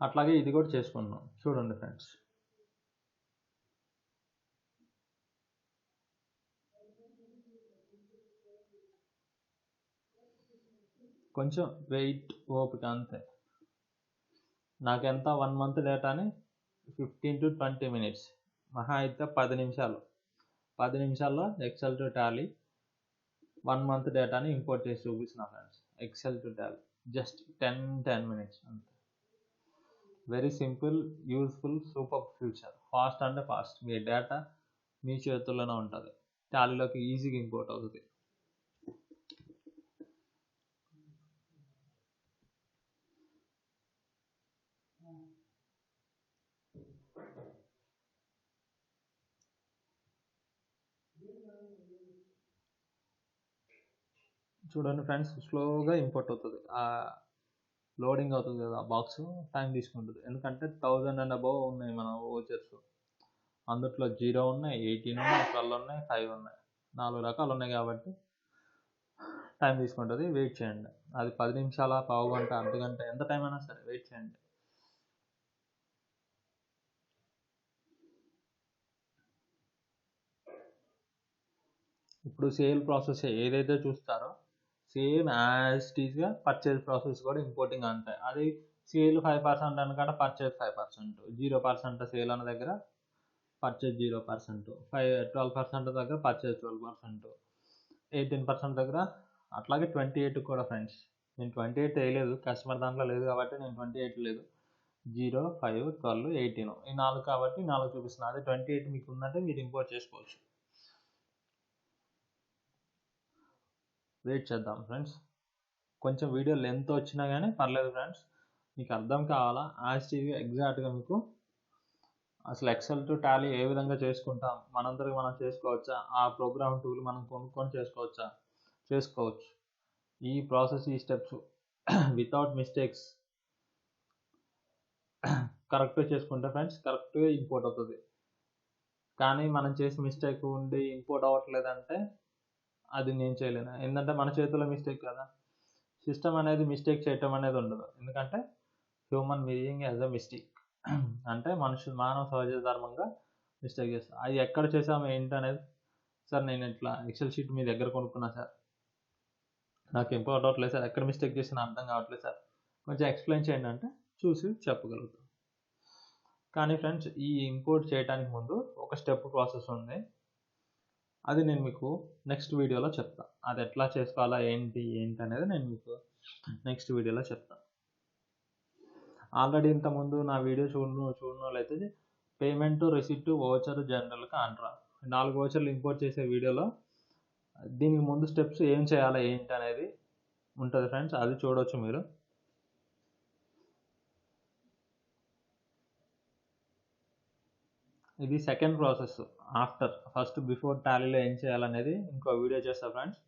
అట్లాగే ఇది కూడా చేసుకున్నాం. చూడండి ఫ్రెండ్స్, కొంచెం వెయిట్ ఓపిక అంతే. నాకెంత 1 మంత్ డేటాని 15 to 20 minutes, మహా అయితే 10 నిమిషాలు. 10 నిమిషాల్లో ఎక్సెల్ టు టాలీ 1 మంత్ డేటాని ఇంపోర్ట్ చేసి చూపిస్తున్నా friends. Excel to Tally just 10 minutes అంతే. Very simple, useful, super future. Fast అంటే ఫాస్ట్, మీ డేటా మీ చేతుల్లోనే ఉంటుంది, టాలీలోకి ఈజీగా ఇంపోర్ట్ అవుతుంది. చూడండి ఫ్రెండ్స్, స్లోగా ఇంపోర్ట్ అవుతుంది. లోడింగ్ అవుతుంది కదా ఆ బాక్స్, టైం తీసుకుంటుంది. ఎందుకంటే 1000 అండ్ అబవ్ ఉన్నాయి మన ఓచర్స్. అందుట్లో 0 ఉన్నాయి, 18 ఉన్నాయి, 12 ఉన్నాయి, 5 ఉన్నాయి. 4 రకాలు ఉన్నాయి కాబట్టి టైం తీసుకుంటుంది. వెయిట్ చేయండి. అది 10 నిమిషాల, పావు గంట, అర్ధ గంట, ఎంత టైం అయినా సరే వెయిట్ చేయండి. ఇప్పుడు సేల్ ప్రాసెస్ ఏదైతే చూస్తారో సేమ్ యాజ్ టీజ్గా పర్చేజ్ ప్రాసెస్ కూడా ఇంపోర్టింగ్ అంతే. అది సేల్ 5% అనమాట, పర్చేజ్ 5%, 0% సేల్ అన్న దగ్గర పర్చేజ్ 0%, 12% దగ్గర పర్చేజ్ 12%, 18% దగ్గర, అట్లాగే 28 కూడా ఫ్రెండ్స్. నేను 28 వేయలేదు, కస్టమర్ దాంట్లో లేదు కాబట్టి నేను 28 లేదు. 0, 5, 12, 18 ఈ 4 కాబట్టి 4 చూపిస్తున్నా. అదే 28 మీకు ఉందంటే మీరు ఇంపోర్ట్ చేసుకోవచ్చు. వెయిట్ చేద్దాం ఫ్రెండ్స్. కొంచెం వీడియో లెంత్ వచ్చినా కానీ పర్లేదు ఫ్రెండ్స్. మీకు అర్థం కావాలా యాజ్ టీవీ ఎగ్జాక్ట్గా మీకు అసలు ఎక్సెల్ టు టాలీ ఏ విధంగా చేసుకుంటాం, మనందరికి మనం చేసుకోవచ్చా, ఆ ప్రోగ్రామ్ టూల్ మనం కొనుక్కొని చేసుకోవచ్చా, చేసుకోవచ్చు. ఈ ప్రాసెస్, ఈ స్టెప్స్ వితౌట్ మిస్టేక్స్ కరెక్ట్గా చేసుకుంటే ఫ్రెండ్స్ కరెక్ట్గా ఇంపోర్ట్ అవుతుంది. కానీ మనం చేసి మిస్టేక్ ఉండి ఇంపోర్ట్ అవ్వట్లేదంటే అది నేను చేయలేను. ఏంటంటే మన చేతిలో మిస్టేక్ కదా. సిస్టమ్ అనేది మిస్టేక్ చేయటం అనేది ఉండదు. ఎందుకంటే human being as a mistake అంటే మానవ సహజ ధర్మంగా మిస్టేక్ చేస్తాం. అది ఎక్కడ చేసాము ఏంటి అనేది, సార్ నేను ఇట్లా ఎక్సెల్ షీట్ మీ దగ్గర కొనుక్కున్నా సార్, నాకు ఇంపోర్ట్ అవ్వట్లేదు సార్, ఎక్కడ మిస్టేక్ చేసినా అర్థం కావట్లేదు సార్, కొంచెం ఎక్స్ప్లెయిన్ చేయండి అంటే చూసి చెప్పగలుగుతాం. కానీ ఫ్రెండ్స్, ఈ ఇంపోర్ట్ చేయడానికి ముందు ఒక స్టెప్ ప్రాసెస్ ఉంది. అది నేను మీకు నెక్స్ట్ వీడియోలో చెప్తాను. అది ఎట్లా చేసుకోవాలా ఏంటి అనేది నేను మీకు నెక్స్ట్ వీడియోలో చెప్తాను. ఆల్రెడీ ఇంతకుముందు నా వీడియో చూడనోళ్ళైతే payment, receipt, voucher, journal, contra 4 ఓచర్లు ఇంపోర్ట్ చేసే వీడియోలో దీనికి ముందు స్టెప్స్ ఏం చేయాలా ఏంటి అనేది ఉంటుంది ఫ్రెండ్స్. అది చూడవచ్చు మీరు. ఇది second process. After first before టాలీలో ఏం చేయాలనేది ఇంకో వీడియో చేస్తా ఫ్రెండ్స్.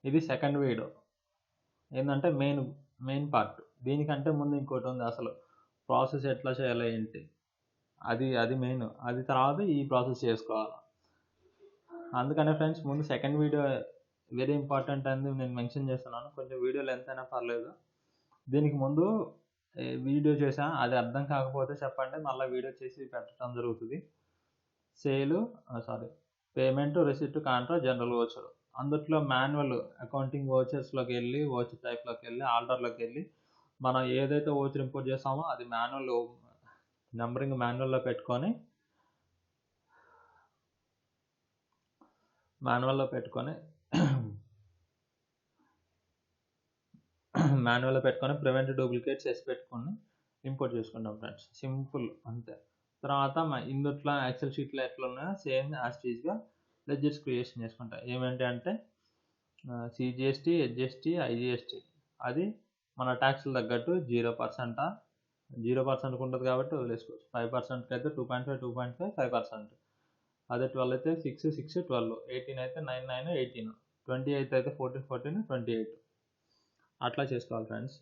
ఇది సెకండ్ వీడియో. ఏంటంటే మెయిన్ పార్ట్. దీనికంటే ముందు ఇంకోటి ఉంది, అసలు ప్రాసెస్ ఎట్లా చేయాలి ఏంటి, అది మెయిన్. అది తర్వాత ఈ ప్రాసెస్ చేసుకోవాలి. అందుకనే ఫ్రెండ్స్ ముందు సెకండ్ వీడియో వెరీ ఇంపార్టెంట్ అని నేను మెన్షన్ చేస్తున్నాను. కొంచెం వీడియో లెంత్ అయినా పర్లేదు. దీనికి ముందు వీడియో చేసా, అది అర్థం కాకపోతే చెప్పండి, మళ్ళీ వీడియో చేసి పెట్టడం జరుగుతుంది. Payment, receipt, Contra, general voucher. అందుట్లో మాన్యువల్ అకౌంటింగ్ ఓచర్స్లోకి వెళ్ళి, ఓచర్ టైప్లోకి వెళ్ళి, ఆర్డర్లోకి వెళ్ళి మనం ఏదైతే ఓచర్ ఇంపోర్ట్ చేస్తామో అది నెంబరింగ్ మాన్యువల్లో పెట్టుకొని ప్రివెంట్ డూప్లికేట్స్ చేసి పెట్టుకొని ఇంపోర్ట్ చేసుకుంటాం ఫ్రెండ్స్. సింపుల్ అంతే. తర్వాత ఇందుట్లో ఎక్సెల్ షీట్లో ఎట్లా ఉన్నాయో సేమ్ యాజ్ టీజ్గా లెడ్జర్స్ క్రియేషన్ చేసుకుంటాం. ఏమేంటి అంటే సిజిఎస్టీ, హెచ్జిఎస్టీ, ఐజిఎస్టీ. అది మన ట్యాక్స్లు తగ్గట్టు 0% ఉంటుంది కాబట్టి వదిలేసుకోవచ్చు. 5% అయితే 2.5, 2.5, 5%. అదే 12 అయితే 6, 6, 12, 18 అయితే 9, 9, 18, 28 అయితే 14, 14, 28. అట్లా చేసుకోవాలి ఫ్రెండ్స్.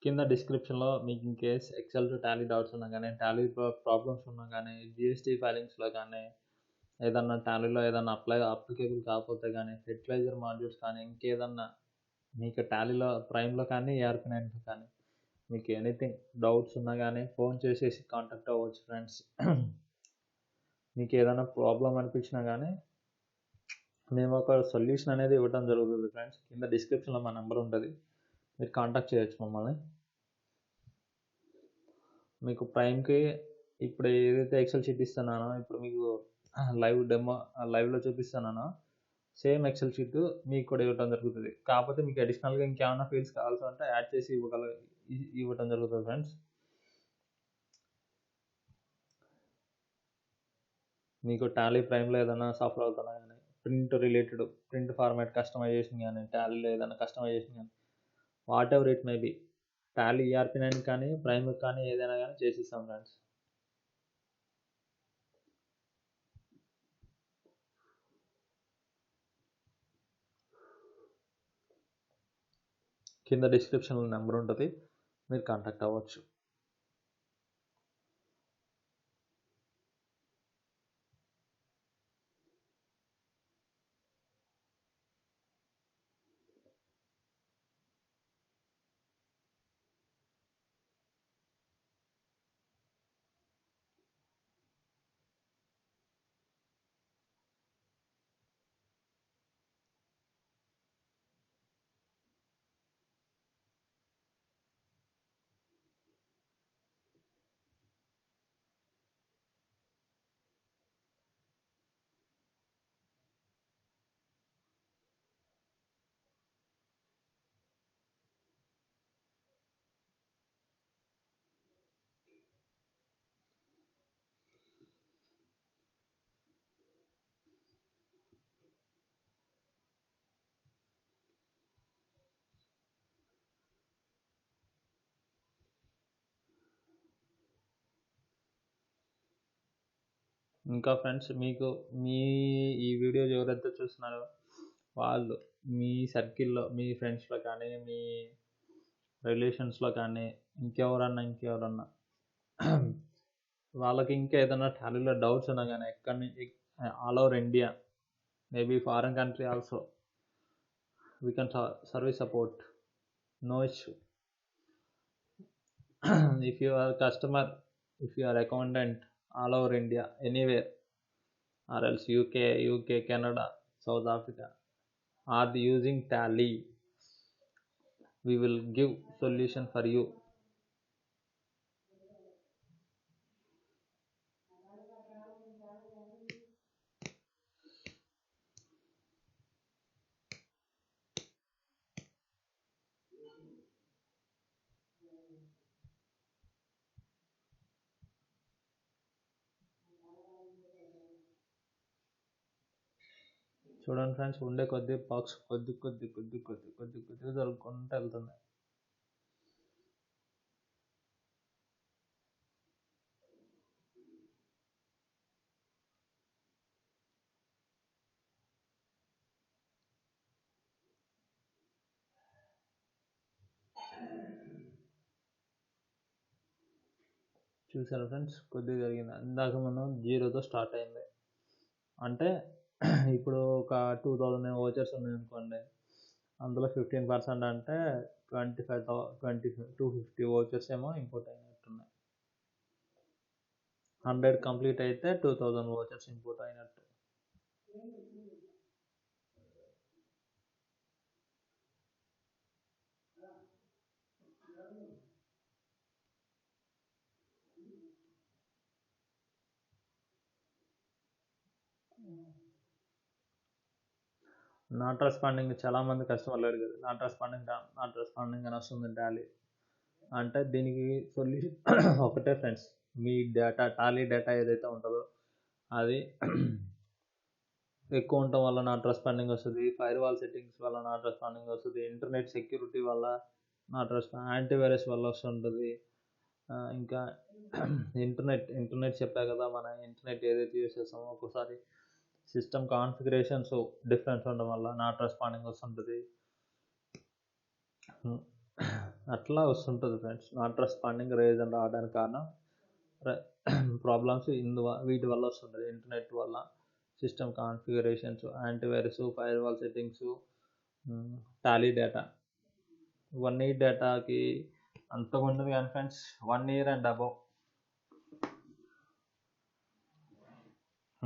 కింద డిస్క్రిప్షన్లో మీకు in case Excel to Tally doubts ఉన్నా కానీ, టాలీ ప్రాబ్లమ్స్ ఉన్నా కానీ, జిఎస్టీ ఫైలింగ్స్లో కానీ, ఏదన్నా టాలీలో ఏదన్నా అప్లికేబుల్ కాకపోతే కానీ, ఫెర్టిలైజర్ మాడ్యూల్స్ కానీ, ఇంకేదన్నా మీకు టాలీలో ప్రైమ్లో కానీ, ERP9లో కానీ మీకు ఎనీథింగ్ డౌట్స్ ఉన్నా కానీ ఫోన్ చేసేసి కాంటాక్ట్ అవ్వచ్చు ఫ్రెండ్స్. మీకు ఏదైనా ప్రాబ్లం అనిపించినా కానీ మేము ఒక సొల్యూషన్ అనేది ఇవ్వడం జరుగుతుంది ఫ్రెండ్స్. కింద డిస్క్రిప్షన్లో మా నెంబర్ ఉంటుంది, మీరు కాంటాక్ట్ చేయొచ్చు మమ్మల్ని. మీకు ప్రైమ్కి ఇప్పుడు ఏదైతే ఎక్సెల్ షీట్ ఇస్తున్నానో, ఇప్పుడు మీకు లైవ్లో చూపిస్తున్నానో సేమ్ ఎక్సెల్ షీట్ మీకు కూడా ఇవ్వడం జరుగుతుంది. కాకపోతే మీకు అడిషనల్గా ఇంకేమైనా ఫీల్డ్స్ కావాల్సి ఉంటే యాడ్ చేసి ఇవ్వడం జరుగుతుంది ఫ్రెండ్స్. మీకు టాలీ ప్రైమ్లో ఏదైనా సఫర్ అవుతున్నా కానీ, ప్రింట్ ఫార్మాట్ కస్టమైజేషన్ కానీ, టాలీలో ఏదైనా కస్టమైజేషన్ కానీ, what ever it may be, Tally ERP9 కానీ ప్రైమ్ కానీ ఏదైనా కానీ చేసిస్తాం ఫ్రెండ్స్. కింద డిస్క్రిప్షన్లో నెంబర్ ఉంటుంది, మీరు కాంటాక్ట్ అవ్వచ్చు. ఇంకా ఫ్రెండ్స్, మీకు ఈ వీడియో ఎవరైతే చూస్తున్నారో వాళ్ళు మీ సర్కిల్లో, మీ ఫ్రెండ్స్లో కానీ, మీ రిలేషన్స్లో కానీ ఇంకెవరన్నా వాళ్ళకి ఇంకా ఏదైనా టాలీలో డౌట్స్ ఉన్నా కానీ, all over India, maybe foreign country also, we can service support, no issue. If you are a customer, if you are accountant all over India, anywhere, or else UK, Canada, South Africa, are using Tally, we will give solution for you. చూడండి friends, ఉండే కొద్ది box కొద్దిగా జరుగుకుంటూ వెళ్తుంది. చూసారా friends, కొద్దిగా జరిగింది. ఇందాక మనం 0తో స్టార్ట్ అయింది అంటే ఇప్పుడు ఒక 2000 ఓచర్స్ ఉన్నాయనుకోండి, అందులో 15% అంటే 250 ఓచర్స్ ఏమో ఇంపోర్ట్ అయినట్టున్నాయి. 100 కంప్లీట్ అయితే 2000 ఓచర్స్ ఇంపోర్ట్ అయినట్టు. నాట్ రెస్పాండింగ్ చాలా మంది కస్టమర్లు అడిగారు. నాట్ రెస్పాండింగ్ అని వస్తుంది టాలీ అంటే, దీనికి సొల్యూషన్ ఒకటే ఫ్రెండ్స్. మీ టాలీ డేటా ఏదైతే ఉంటుందో అది ఎక్కువ ఉండటం వల్ల నాట్ రెస్పాండింగ్ వస్తుంది, ఫైర్ వాల్ సెట్టింగ్స్ వల్ల నాట్ రెస్పాండింగ్ వస్తుంది, ఇంటర్నెట్ సెక్యూరిటీ వల్ల యాంటీవైరస్ వల్ల వస్తుంటుంది. ఇంకా ఇంటర్నెట్ చెప్పా కదా, మన ఇంటర్నెట్ ఏదైతే యూస్ చేస్తామో ఒక్కోసారి సిస్టమ్ కాన్ఫిగరేషన్స్ డిఫరెన్స్ ఉండడం వల్ల నాట్ రెస్పాండింగ్ వస్తుంటుంది. అట్లా వస్తుంటుంది ఫ్రెండ్స్. నాట్ రెస్పాండింగ్ రీజన్ రావడానికి కారణం ప్రాబ్లమ్స్ వీటి వల్ల వస్తుంటుంది. ఇంటర్నెట్ వల్ల, system configurations, antivirus, fire wall settings, Tally data. 1 year డేటాకి అంతగా ఉండదు కానీ ఫ్రెండ్స్, 1 year అండ్ అబవ్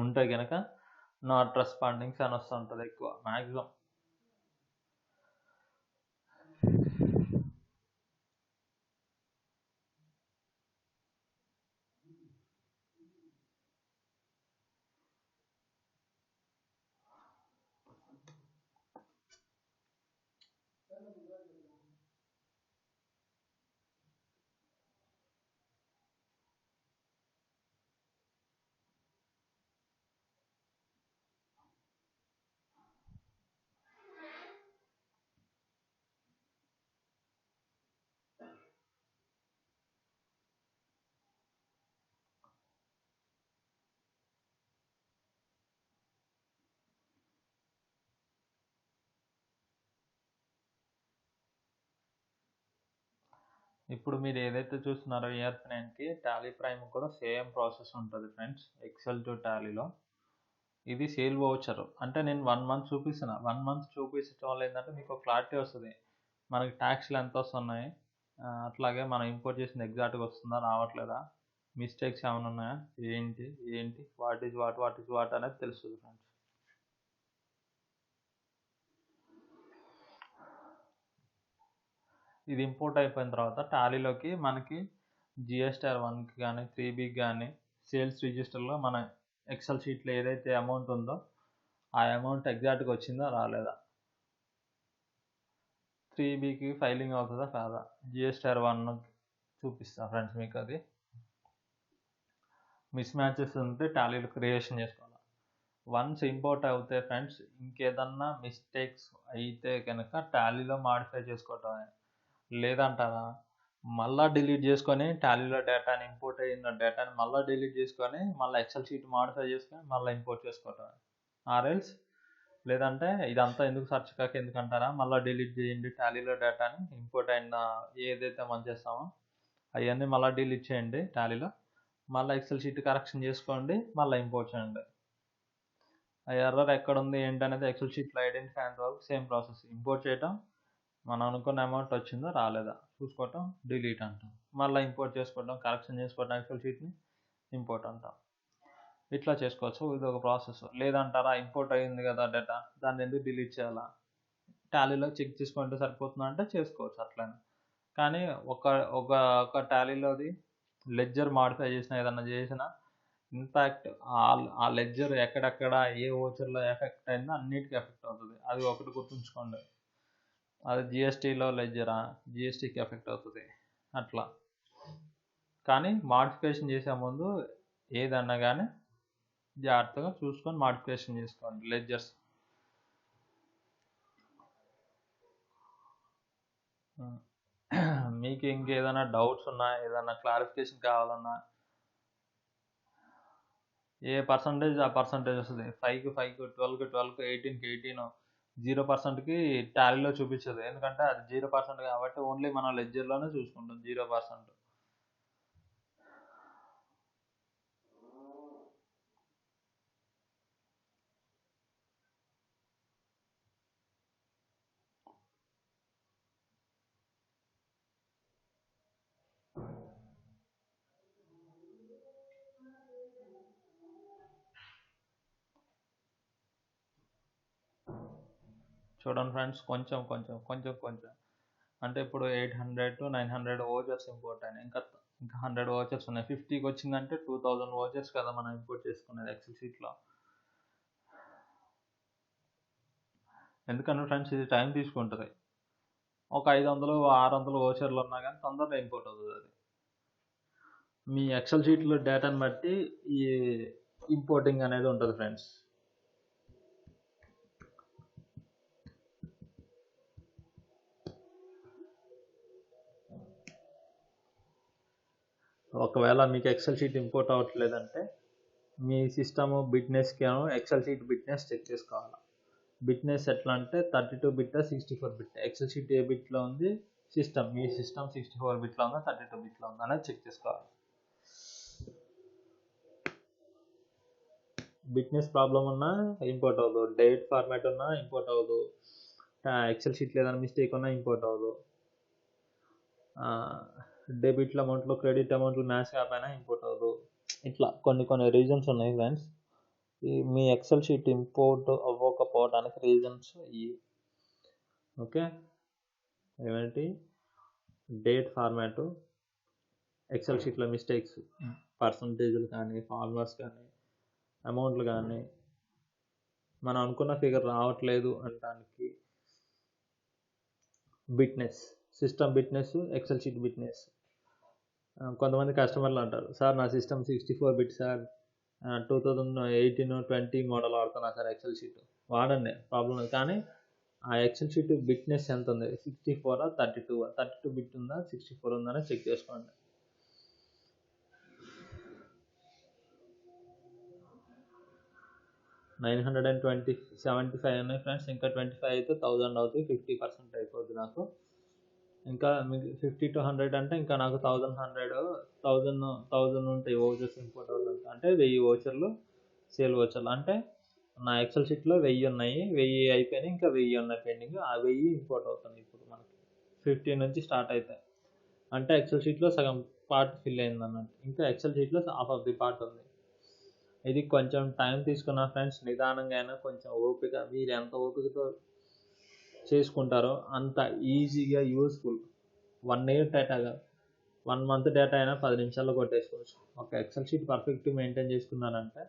ఉంటే కనుక నాట్ రెస్పాండింగ్స్ అని వస్తుంటుంది ఎక్కువ మ్యాక్సిమం. ఇప్పుడు మీరు ఏదైతే చూస్తున్నారో ERP9కి, టాలీ ప్రైమ్ కూడా సేమ్ ప్రాసెస్ ఉంటుంది ఫ్రెండ్స్. ఎక్సెల్ టు టాలీలో ఇది సేల్ వౌచర్. అంటే నేను 1 month చూపిస్తున్నా. 1 month చూపించడం వల్ల ఏంటంటే మీకు క్లారిటీ వస్తుంది. మనకి ట్యాక్స్లు ఎంత వస్తున్నాయి, అట్లాగే మనం ఇంపోర్ట్ చేసింది ఎగ్జాక్ట్గా వస్తుందా రావట్లేదా, మిస్టేక్స్ ఏమైనా ఉన్నాయా, ఏంటి వాట్ ఈజ్ వాట్ అనేది తెలుస్తుంది ఫ్రెండ్స్. ఇది ఇంపోర్ట్ అయిపోయిన తర్వాత టాలీలోకి మనకి GSTR 1కి కానీ 3Bకి కానీ సేల్స్ రిజిస్టర్లో మన ఎక్సెల్ షీట్లో ఏదైతే అమౌంట్ ఉందో ఆ అమౌంట్ ఎగ్జాక్ట్గా వచ్చిందా రాలేదా, 3Bకి ఫైలింగ్ అవుతుందా కాదా, GSTR 1 చూపిస్తా ఫ్రెండ్స్ మీకు. అది మిస్ మ్యాచెస్ ఉంటే టాలీలో క్రియేషన్ చేసుకోవాలి. వన్స్ ఇంపోర్ట్ అవుతే ఫ్రెండ్స్, ఇంకేదన్నా మిస్టేక్స్ అయితే కనుక టాలీలో మాడిఫై చేసుకోవటమే. లేదంటారా మళ్ళీ డిలీట్ చేసుకొని టాలీలో డేటాని, ఇంపోర్ట్ అయిన డేటాని మళ్ళీ డిలీట్ చేసుకొని మళ్ళీ ఎక్సెల్ షీట్ మాడిఫై చేసుకొని మళ్ళీ ఇంపోర్ట్ చేసుకోవటమే. ఆర్ఎల్స్ లేదంటే ఇదంతా ఎందుకు సర్చ్ కాక ఎందుకంటారా, మళ్ళీ డిలీట్ చేయండి టాలీలో డేటాని, ఇంపోర్ట్ అయిన ఏదైతే మనం చేస్తామో అవన్నీ మళ్ళీ డిలీట్ చేయండి టాలీలో, మళ్ళీ ఎక్సెల్ షీట్ కరెక్షన్ చేసుకోండి, మళ్ళీ ఇంపోర్ట్ చేయండి. ఆ ఎర్రర్ ఎక్కడ ఉంది ఏంటి అనేది ఎక్సెల్ షీట్లో ఐడెంటిఫై అయిన వరకు సేమ్ ప్రాసెస్. ఇంపోర్ట్ చేయటం, మనం అనుకున్న అమౌంట్ వచ్చిందో రాలేదా చూసుకోవటం, డిలీట్ అంటాం, మళ్ళీ ఇంపోర్ట్ చేసుకోవటం, కరెక్షన్ చేసుకోవటం ఎక్సెల్ షీట్ని, ఇంపోర్ట్ అంటాం. ఇట్లా చేసుకోవచ్చు. ఇది ఒక ప్రాసెస్. లేదంటారా ఇంపోర్ట్ అయ్యింది కదా డేటా, దాన్ని ఎందుకు డిలీట్ చేయాలా, టాలీలో చెక్ చేసుకుంటే సరిపోతుందా అంటే చేసుకోవచ్చు అట్లనే. కానీ ఒక ఒక ఒక టాలీలోది లెడ్జర్ మాడిఫై చేసిన ఏదన్నా చేసినా ఇన్ఫ్యాక్ట్ ఆ లెడ్జర్ ఎక్కడెక్కడ ఏ ఓచర్లో ఎఫెక్ట్ అయిందో అన్నిటికీ ఎఫెక్ట్ అవుతుంది. అది ఒకటి గుర్తుంచుకోండి. అది జిఎస్టీలో లెడ్జరా, జిఎస్టీకి ఎఫెక్ట్ అవుతుంది అట్లా. కానీ మాడిఫికేషన్ చేసే ముందు ఏదన్నా కానీ జాగ్రత్తగా చూసుకొని మాడిఫికేషన్ చేసుకోండి లెడ్జర్స్. మీకు ఇంకేదైనా డౌట్స్ ఉన్నా, ఏదైనా క్లారిఫికేషన్ కావాలన్నా, ఏ పర్సంటేజ్ ఆ పర్సంటేజ్ వస్తుంది. 5కి 5, 12కి 12, 18కి 18, 0%కి టాలీలో చూపించదు. ఎందుకంటే అది 0% కాబట్టి ఓన్లీ మనం లెడ్జర్లోనే చూసుకుంటాం 0%. చూడండి ఫ్రెండ్స్, కొంచెం అంటే ఇప్పుడు 800 to 900 ఓచర్స్ ఇంపోర్ట్ అయినాయి. ఇంకా 100 ఓచర్స్ ఉన్నాయి. 50కి వచ్చిందంటే 2000 ఓచర్స్ కదా మనం ఇంపోర్ట్ చేసుకునేది ఎక్సెల్ షీట్లో. ఎందుకంటే ఫ్రెండ్స్ ఇది టైం తీసుకుంటుంది. ఒక 500, 600 ఓచర్లు ఉన్నా కానీ తొందరగా ఇంపోర్ట్ అవుతుంది. అది మీ ఎక్సెల్ షీట్లో డేటాని బట్టి ఈ ఇంపోర్టింగ్ అనేది ఉంటుంది ఫ్రెండ్స్. ఒకవేళ మీకు ఎక్సెల్ షీట్ ఇంపోర్ట్ అవ్వట్లేదంటే మీ సిస్టమ్ బిట్నెస్కి ఎక్సెల్ షీట్ బిట్నెస్ చెక్ చేసుకోవాలి. బిట్నెస్ ఎట్లా అంటే 32 బిట్ 64 బిట్. ఎక్సెల్ షీట్ ఏ బిట్లో ఉంది, సిస్టమ్, మీ సిస్టమ్ 64 బిట్లో ఉందా 32 బిట్లో ఉందా అనేది చెక్ చేసుకోవాలి. బిట్నెస్ ప్రాబ్లం ఉన్నా ఇంపోర్ట్ అవ్వదు, డేట్ ఫార్మాట్ ఉన్నా ఇంపోర్ట్ అవ్వదు, ఎక్సెల్ షీట్లో ఏదైనా మిస్టేక్ ఉన్నా ఇంపోర్ట్ అవ్వదు, డెబిట్లో అమౌంట్లో క్రెడిట్ అమౌంట్లు మ్యాచ్ కాకపోయినా ఇంపోర్ట్ అవ్వదు. ఇట్లా కొన్ని రీజన్స్ ఉన్నాయి ఫ్రెండ్స్. మీ ఎక్సెల్ షీట్ ఇంపోర్ట్ అవ్వకపోవడానికి రీజన్స్ ఇవి. ఓకే, ఏమిటి? డేట్ ఫార్మాటు, ఎక్సెల్ షీట్లో మిస్టేక్స్, పర్సంటేజ్లు కానీ ఫార్ములాస్ కానీ అమౌంట్లు కానీ మనం అనుకున్న ఫిగర్ రావట్లేదు అనడానికి bitness, system bitness, Excel sheet bitness. కొంతమంది కస్టమర్లు అంటారు, సార్ నా సిస్టమ్ 64 బిట్ సార్, 2018-20 మోడల్ వాడుతున్నా సార్ ఎక్సెల్ షీట్. వాడండి, ప్రాబ్లం లేదు. కానీ ఆ ఎక్సెల్ షీట్ బిట్నెస్ ఎంత ఉంది, 64 32 బిట్ ఉందా 64 ఉందా అని చెక్ చేసుకోండి. $975 ఉన్నాయి ఫ్రెండ్స్. ఇంకా 25 అయితే 1000 అవుతుంది, 50% అయిపోద్ది నాకు. ఇంకా మీకు 50 to 100 అంటే ఇంకా నాకు 1100 ఉంటాయి ఓచర్స్ ఇంపోర్ట్ అవ్వడానికి. అంటే 1000 ఓచర్లు సేల్ ఓచర్లు. అంటే నా ఎక్సెల్ షీట్లో 1000 ఉన్నాయి, 1000 అయిపోయినాయి, ఇంకా 1000 ఉన్నాయి పెండింగ్. ఆ 1000 ఇంపోర్ట్ అవుతుంది ఇప్పుడు మనకి 15 నుంచి స్టార్ట్ అవుతాయి. అంటే ఎక్సెల్ షీట్లో సగం పార్ట్ ఫిల్ అయింది అన్నట్టు, ఇంకా ఎక్సెల్ షీట్లో హాఫ్ ఆఫ్ ది పార్ట్ ఉంది. ఇది కొంచెం టైం తీసుకున్న ఫ్రెండ్స్, నిదానంగా అయినా కొంచెం ఓపిక, మీరు ఎంత ఓపికతో చేసుకుంటారో అంత ఈజీగా యూస్ఫుల్. 1 year డేటాగా 1 month డేటా అయినా 10 నిమిషాల్లో కొట్టేసుకోవచ్చు. ఒక ఎక్సెల్ షీట్ పర్ఫెక్ట్ మెయింటైన్ చేసుకున్నారంటే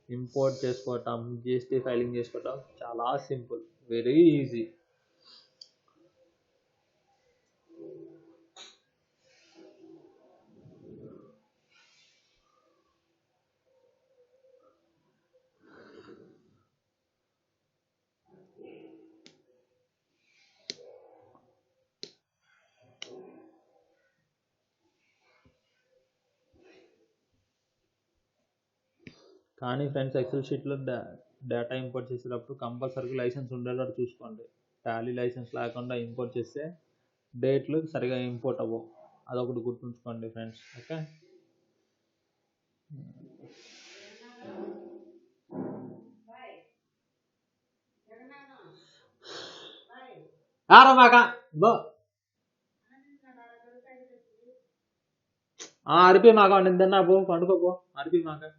ఇంపోర్ట్ చేసుకోవటం, జిఎస్టీ ఫైలింగ్ చేసుకోవటం చాలా సింపుల్, వెరీ ఈజీ. కానీ ఫ్రెండ్స్, ఎక్సెల్ షీట్లో డేటా ఇంపోర్ట్ చేసేటప్పుడు కంపల్సరీగా లైసెన్స్ ఉండేటట్టు చూసుకోండి. టాలీ లైసెన్స్ లేకుండా ఇంపోర్ట్ చేస్తే డేట్లు సరిగా ఇంపోర్ట్ అవ్వవు, అదొకటి గుర్తుంచుకోండి ఫ్రెండ్స్. ఓకే, అరిపి మాక నిందన్నా పో, పండుకోపో, అరిపి మాక.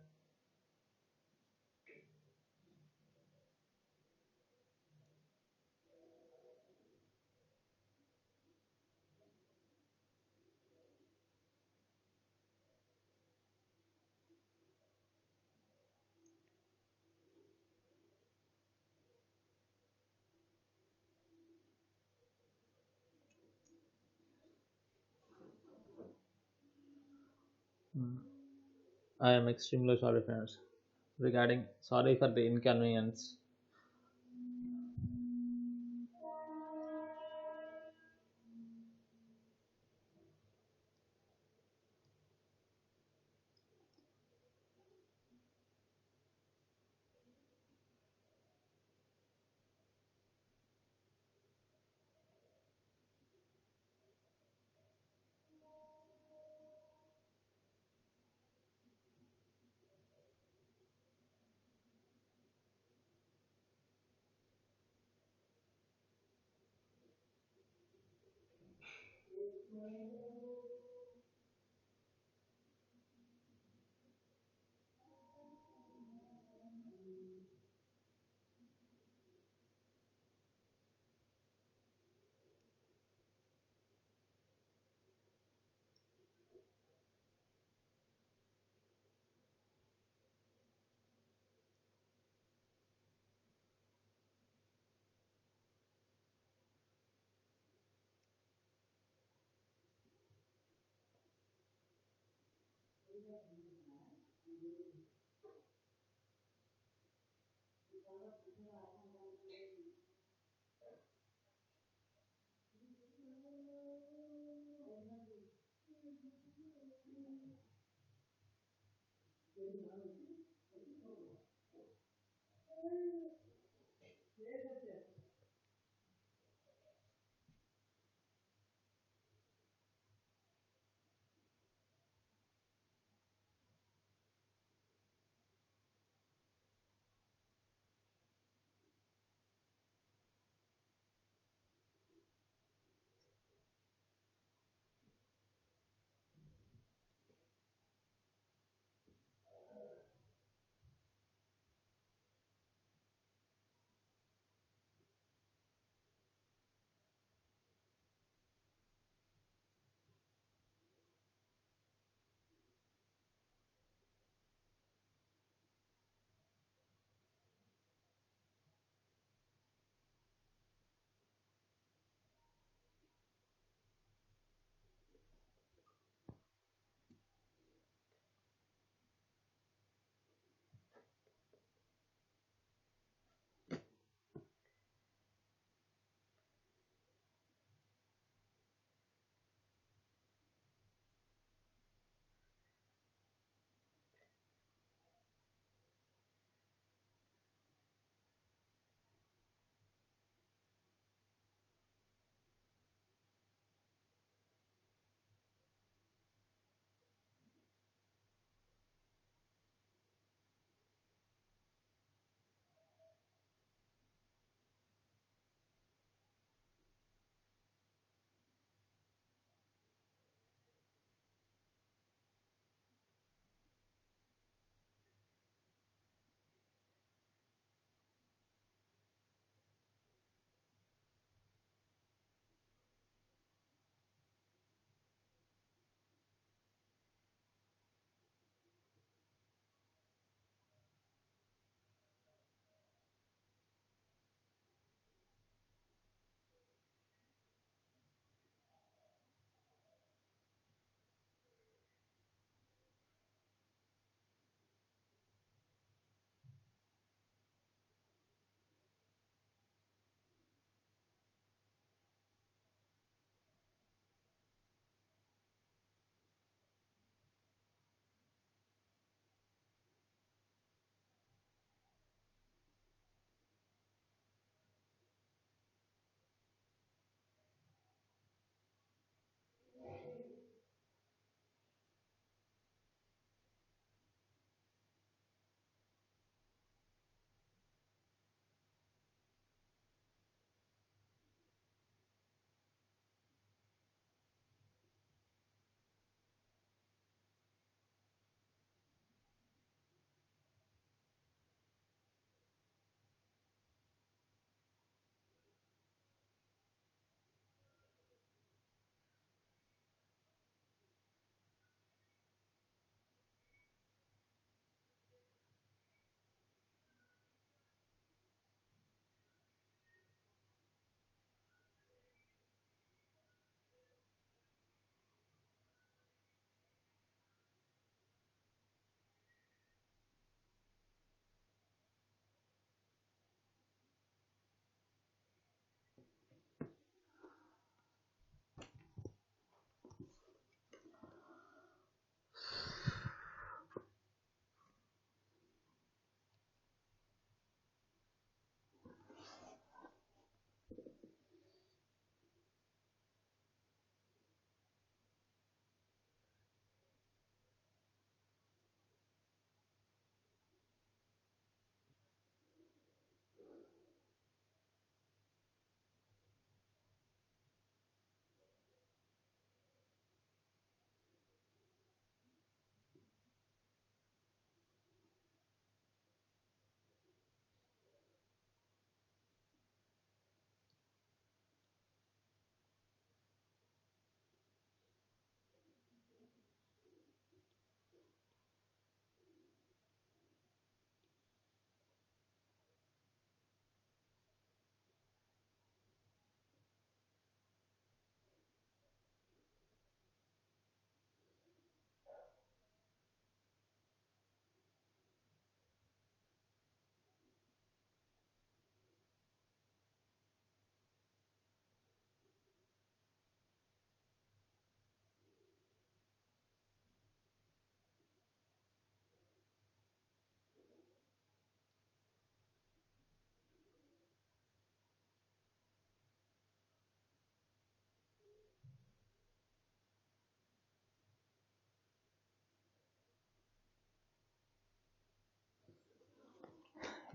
I am extremely sorry friends. Sorry for the inconvenience.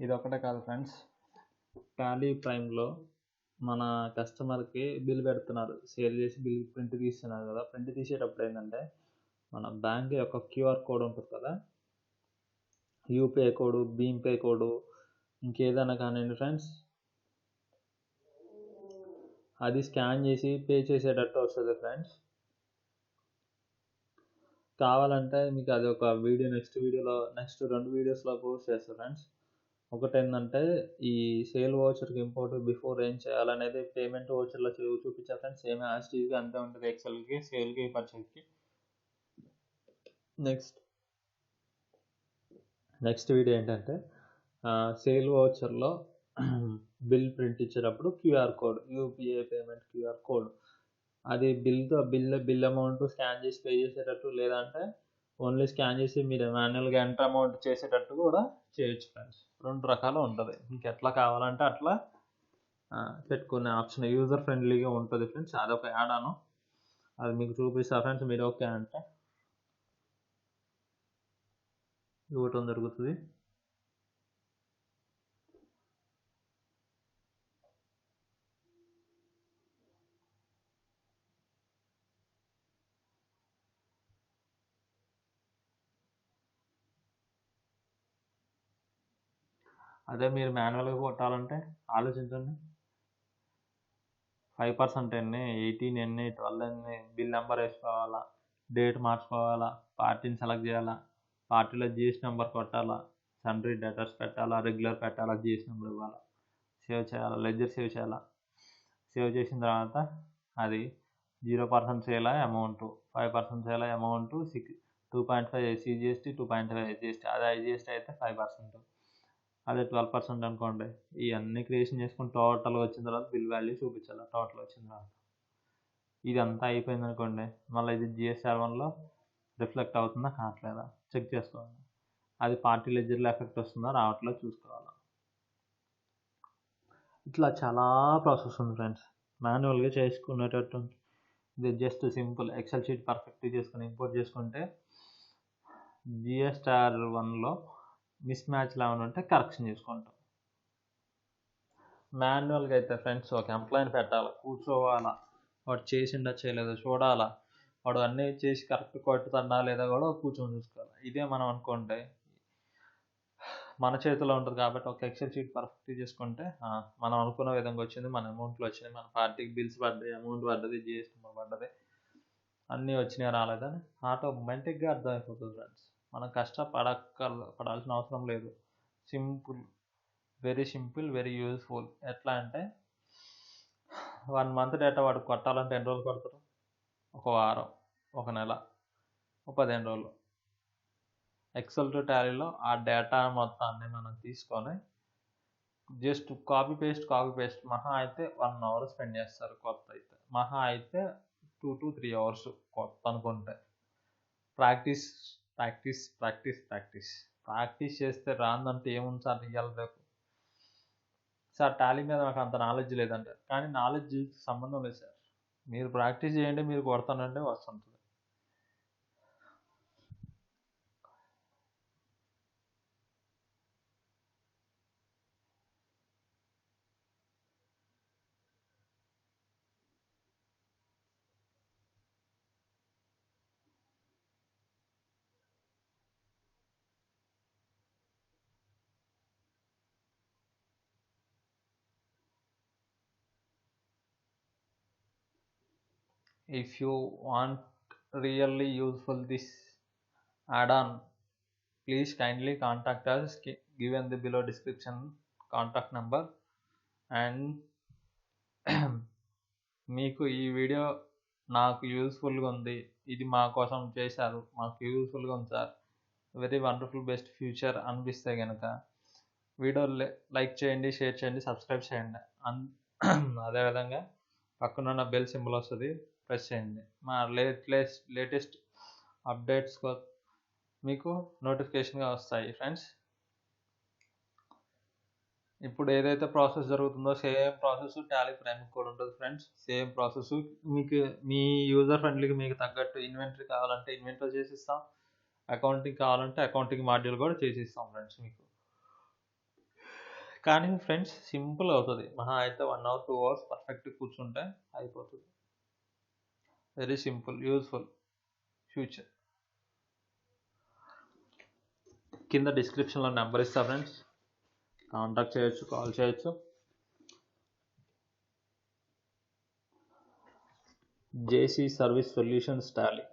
ఇది ఒకటే కాదు ఫ్రెండ్స్, టాలీ ప్రైమ్లో మన కస్టమర్కి బిల్ పెడుతున్నారు, సేల్ చేసి బిల్ ప్రింట్ తీస్తున్నారు కదా. ప్రింట్ తీసేటప్పుడు ఏంటంటే మన బ్యాంక్ యొక్క క్యూఆర్ కోడ్ ఉంటుంది కదా, యూపీఐ కోడ్, భీమ్ పే కోడ్, ఇంకేదైనా కానివ్వండి ఫ్రెండ్స్, అది స్కాన్ చేసి పే చేసేటట్టు వస్తుంది ఫ్రెండ్స్. కావాలంటే మీకు అది ఒక వీడియో నెక్స్ట్ 2 వీడియోస్లో పోస్ట్ చేస్తాను ఫ్రెండ్స్. ఒకటి ఏంటంటే ఈ సేల్ వోచర్కి ఇంపోర్ట్ బిఫోర్ ఏం చేయాలనేది పేమెంట్ వోచర్లో చూపించారు ఫ్రెండ్స్. సేమ్ యాజ్ టీజ్గా అంతే ఉంటుంది, ఎక్సెల్కి, సేల్కి, పర్చేస్కి. నెక్స్ట్ వీడియో ఏంటంటే సేల్ వోచర్లో బిల్ ప్రింట్ ఇచ్చేటప్పుడు QR code, UPI payment QR code, అది బిల్ అమౌంట్ స్కాన్ చేసి పే చేసేటట్టు, లేదంటే ఓన్లీ స్కాన్ చేసి మీరు మాన్యువల్గా ఎంటర్ అమౌంట్ చేసేటట్టు కూడా చేయొచ్చు ఫ్రెండ్స్. 2 రకాలు ఉంటుంది, మీకు ఎట్లా కావాలంటే అట్లా పెట్టుకునే ఆప్షన్ యూజర్ ఫ్రెండ్లీగా ఉంటుంది ఫ్రెండ్స్. అదొక యాడాను, అది మీకు చూపిస్తా ఫ్రెండ్స్. మీరు ఓకే అంటే ఇవ్వటం జరుగుతుంది. అదే మీరు మాన్యువల్గా కొట్టాలంటే ఆలోచించండి. 5% ఎన్ని, 18 ఎన్ని, 12 ఎన్ని, బిల్ నెంబర్ వేసుకోవాలా, డేట్ మార్చుకోవాలా, పార్టీని సెలెక్ట్ చేయాలా, పార్టీలో జిఎస్టీ నెంబర్ కొట్టాలా, సన్రీ డేటర్స్ పెట్టాలా, రెగ్యులర్ పెట్టాలా, జిఎస్టీ నెంబర్ ఇవ్వాలా, సేవ్ చేయాలా, లెడ్జర్ సేవ్ చేయాలా. సేవ్ చేసిన తర్వాత అది 0% sale amount, 5% sale amount, 2.5 CGST, 2.5 IGST. అదే ఐజిఎస్టీ అయితే 5%, అదే 12% అనుకోండి. ఇవన్నీ క్రియేషన్ చేసుకుని టోటల్గా వచ్చిన తర్వాత బిల్ వాల్యూ చూపించాలి. టోటల్ వచ్చిన తర్వాత ఇదంతా అయిపోయింది అనుకోండి, మళ్ళీ ఇది GS7లో రిఫ్లెక్ట్ అవుతుందా కావట్లేదా చెక్ చేసుకోవాలి. అది పార్టీ లెడ్జర్లో ఎఫెక్ట్ వస్తుందా రావట్లేదు చూసుకోవాలి. ఇట్లా చాలా ప్రాసెస్ ఉంది ఫ్రెండ్స్, మాన్యువల్గా చేసుకునేటట్టు. ఇది జస్ట్ సింపుల్ ఎక్సెల్ షీట్ పర్ఫెక్ట్గా చేసుకుని ఇంపోర్ట్ చేసుకుంటే GS1లో మిస్ మ్యాచ్లు ఏమైనా ఉంటే కరెక్షన్ చేసుకుంటాం. మాన్యువల్గా అయితే ఫ్రెండ్స్ ఒక ఎంప్లాయీని పెట్టాలి, కూర్చోవాలా, వాడు చేసిండా చేయలేదో చూడాలా, వాడు అన్నీ చేసి కరెక్ట్ కొట్టుతుందా లేదా కూడా కూర్చొని చూసుకోవాలి. ఇదే మనం అనుకుంటే మన చేతిలో ఉంటుంది కాబట్టి ఒక ఎక్సెల్ షీట్ పర్ఫెక్ట్గా చేసుకుంటే మనం అనుకున్న విధంగా వచ్చింది, మన అమౌంట్లో వచ్చింది, మన పార్టీకి బిల్స్ పడ్డాయి, అమౌంట్ పడ్డది, GST పడ్డది, అన్నీ వచ్చినాయి రాలేదని ఆటోమేటిక్గా అర్థమైపోతుంది ఫ్రెండ్స్. మనం పడాల్సిన అవసరం లేదు. Simple, very simple, very useful. ఎట్లా అంటే 1 మంత్ డేటా వాడు కొట్టాలంటే ఎన్ని రోజులు కొడతారు? 1 వారం, 1 నెల, 15 రోజులు. ఎక్సెల్ టు టాలీలో ఆ డేటా మొత్తాన్ని మనం తీసుకొని జస్ట్ కాపీ పేస్ట్ మహా అయితే 1 అవర్ స్పెండ్ చేస్తారు కొత్త అయితే, మహా అయితే 2 to 3 అవర్స్ కొత్త అనుకుంటే. ప్రాక్టీస్ చేస్తే రాందంటే ఏముంది సార్ ఇవాళ రేపు. సార్ టాలీ మీద నాకు అంత నాలెడ్జ్ లేదంటే, కానీ నాలెడ్జ్ సంబంధం లేదు సార్, మీరు ప్రాక్టీస్ చేయండి, మీరు కొడతానంటే వస్తుంటుంది. If you want really useful this add-on, please kindly contact us given the below description contact number. And మీకు ఈ వీడియో నాకు యూస్ఫుల్గా ఉంది, ఇది మా కోసం చేశారు, మాకు యూస్ఫుల్గా ఉంది sir, very wonderful best future అనిపిస్తే కనుక వీడియో లైక్ చేయండి, షేర్ చేయండి, సబ్స్క్రైబ్ చేయండి. అదేవిధంగా పక్కన ఉన్న బెల్ సింబల్ వస్తుంది, ప్రెస్ చేయండి. మా లేటెస్ట్ అప్డేట్స్ మీకు నోటిఫికేషన్గా వస్తాయి ఫ్రెండ్స్. ఇప్పుడు ఏదైతే ప్రాసెస్ జరుగుతుందో సేమ్ ప్రాసెస్ టాలీ ప్రైమ్కి కూడా ఉంటుంది ఫ్రెండ్స్. సేమ్ ప్రాసెస్ మీకు మీ యూజర్ ఫ్రెండ్లీకి మీకు తగ్గట్టు ఇన్వెంటరీ కావాలంటే ఇన్వెంటరీ చేసిస్తాం, అకౌంటింగ్ కావాలంటే అకౌంటింగ్ మాడ్యూల్ కూడా చేసిస్తాం ఫ్రెండ్స్. మీకు కానీ ఫ్రెండ్స్ సింపుల్ అవుతుంది, మహా అయితే 1 అవర్ 2 అవర్స్ పర్ఫెక్ట్ కూర్చుంటే అయిపోతుంది. Very simple, useful, future. కింద డిస్క్రిప్షన్లో నెంబర్ ఇస్తా ఫ్రెండ్స్, కాంటాక్ట్ చేయొచ్చు, కాల్ చేయొచ్చు. జేసీ సర్వీస్ సొల్యూషన్స్ టాలీ.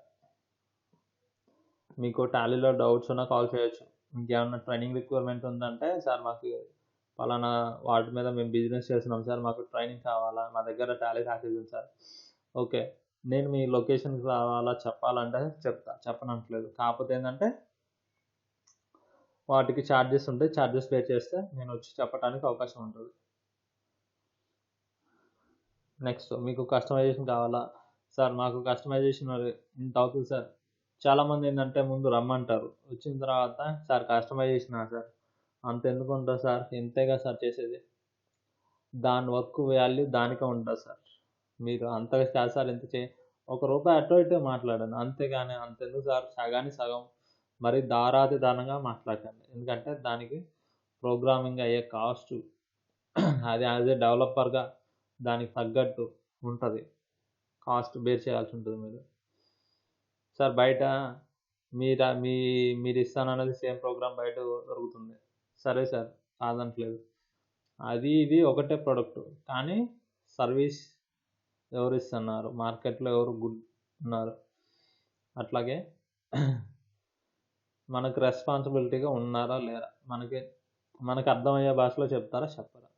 మీకు టాలీలో డౌట్స్ ఉన్నా కాల్ చేయొచ్చు. ఇంకేమన్నా ట్రైనింగ్ రిక్వైర్మెంట్ ఉందంటే, సార్ మాకు పలానా వాటి మీద మేము బిజినెస్ చేస్తున్నాం సార్, మాకు ట్రైనింగ్ కావాలా, మా దగ్గర టాలీ ప్యాకేజ్ ఉంది సార్. ఓకే, నేను మీ లొకేషన్కి రావాలా చెప్పాలంటే చెప్తా, చెప్పనట్లేదు. కాకపోతే ఏంటంటే వాటికి ఛార్జెస్ ఉంటాయి, ఛార్జెస్ పే చేస్తే నేను వచ్చి చెప్పడానికి అవకాశం ఉంటుంది. నెక్స్ట్, మీకు కస్టమైజేషన్ కావాలా సార్, మాకు కస్టమైజేషన్ ఇంత అవుతుంది సార్. చాలామంది ఏంటంటే ముందు రమ్మంటారు, వచ్చిన తర్వాత సార్ కస్టమైజేషన్ సార్ అంత ఎందుకు ఉంటుంది సార్, ఇంతేగా సార్ చేసేది, దాని వర్క్ వాల్యూ దానికే ఉంటుంది సార్, మీరు అంతగా కాదు సార్ ఎంత ₹1 అటు ఇటు మాట్లాడాను, అంతేగాని అంతెందుకు సార్, సగానికి సగం మరి దారాతి దానంగా మాట్లాడకండి. ఎందుకంటే దానికి ప్రోగ్రామింగ్ అయ్యే కాస్ట్ అది యాజ్ ఏ డెవలపర్గా దానికి తగ్గట్టు ఉంటుంది, కాస్ట్ బేర్ చేయాల్సి ఉంటుంది మీరు. సార్ బయట మీరు ఇస్తానన్నది సేమ్ ప్రోగ్రామ్ బయట దొరుకుతుంది, సరే సార్ కాదనట్లేదు, అది ఇది ఒకటే ప్రోడక్ట్, కానీ సర్వీస్ ఎవరు ఇస్తున్నారు, మార్కెట్లో ఎవరు గుడ్ ఉన్నారు, అట్లాగే మనకు రెస్పాన్సిబిలిటీగా ఉన్నారా లేరా, మనకు అర్థమయ్యే భాషలో చెప్తారా చెప్పరా.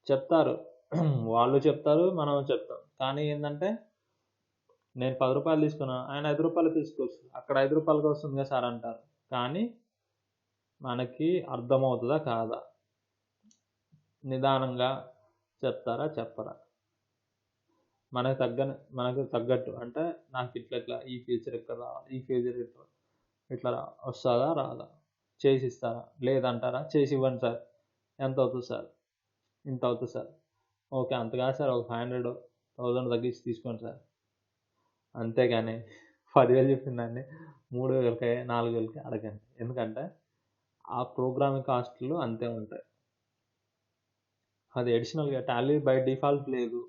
చెప్తారు, వాళ్ళు చెప్తారు, మనం చెప్తాం, కానీ ఏంటంటే నేను ₹10 తీసుకున్నా, ఆయన ₹5 తీసుకోవచ్చు, అక్కడ ₹5 వస్తుంది కదా సార్ అంటారు, కానీ మనకి అర్థమవుతుందా కాదా, నిదానంగా చెప్తారా చెప్పరా, మనకు తగ్గట్టు, అంటే నాకు ఇట్లా ఈ ఫ్యూచర్ ఇక్కడ రావాలి, ఈ ఫ్యూచర్ ఇట్లా వస్తుందా రాదా, చేసి ఇస్తారా, లేదంటారా చేసి ఇవ్వండి సార్, ఎంత అవుతుంది సార్, ఇంత అవుతుంది సార్, ఓకే అంత కాదు సార్, ఒక 500 1000 తగ్గించి తీసుకోండి సార్, అంతేగాని 10,000 చెప్పిందండి 3,000కి 4,000కి అడగండి. ఎందుకంటే ఆ ప్రోగ్రామింగ్ కాస్ట్లు అంతే ఉంటాయి, అది అడిషనల్గా టాలీ బై డిఫాల్ట్ లేదు,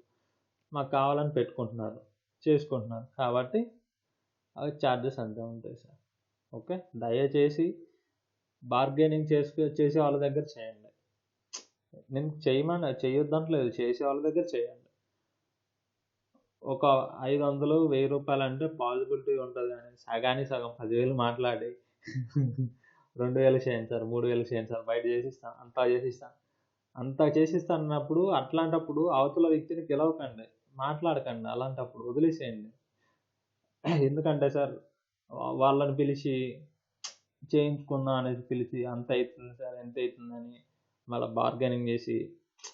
మాకు కావాలని పెట్టుకుంటున్నారు, చేసుకుంటున్నారు, కాబట్టి అవి ఛార్జెస్ అంతే ఉంటాయి సార్. ఓకే, దయచేసి బార్గెనింగ్ చేసే వాళ్ళ దగ్గర చేయండి, నేను చేయొద్దంటలేదు, చేసే వాళ్ళ దగ్గర చేయండి. ఒక 500 ₹1,000 అంటే పాసిబిలిటీ ఉంటుంది, కానీ సగానికి సగం 10,000 మాట్లాడి 2,000 చేయండి సార్, 3,000 చేయండి సార్, బయట చేసిస్తాను అంతా చేసిస్తా అన్నప్పుడు, అట్లాంటప్పుడు అవతల వ్యక్తిని గెలవకండి, మాట్లాడకండి, అలాంటప్పుడు వదిలేసేయండి. ఎందుకంటే సార్ వాళ్ళని పిలిచి చేయించుకున్నా అనేది పిలిచి అంత అవుతుంది సార్ ఎంత అవుతుందని మళ్ళీ బార్గెనింగ్ చేసి,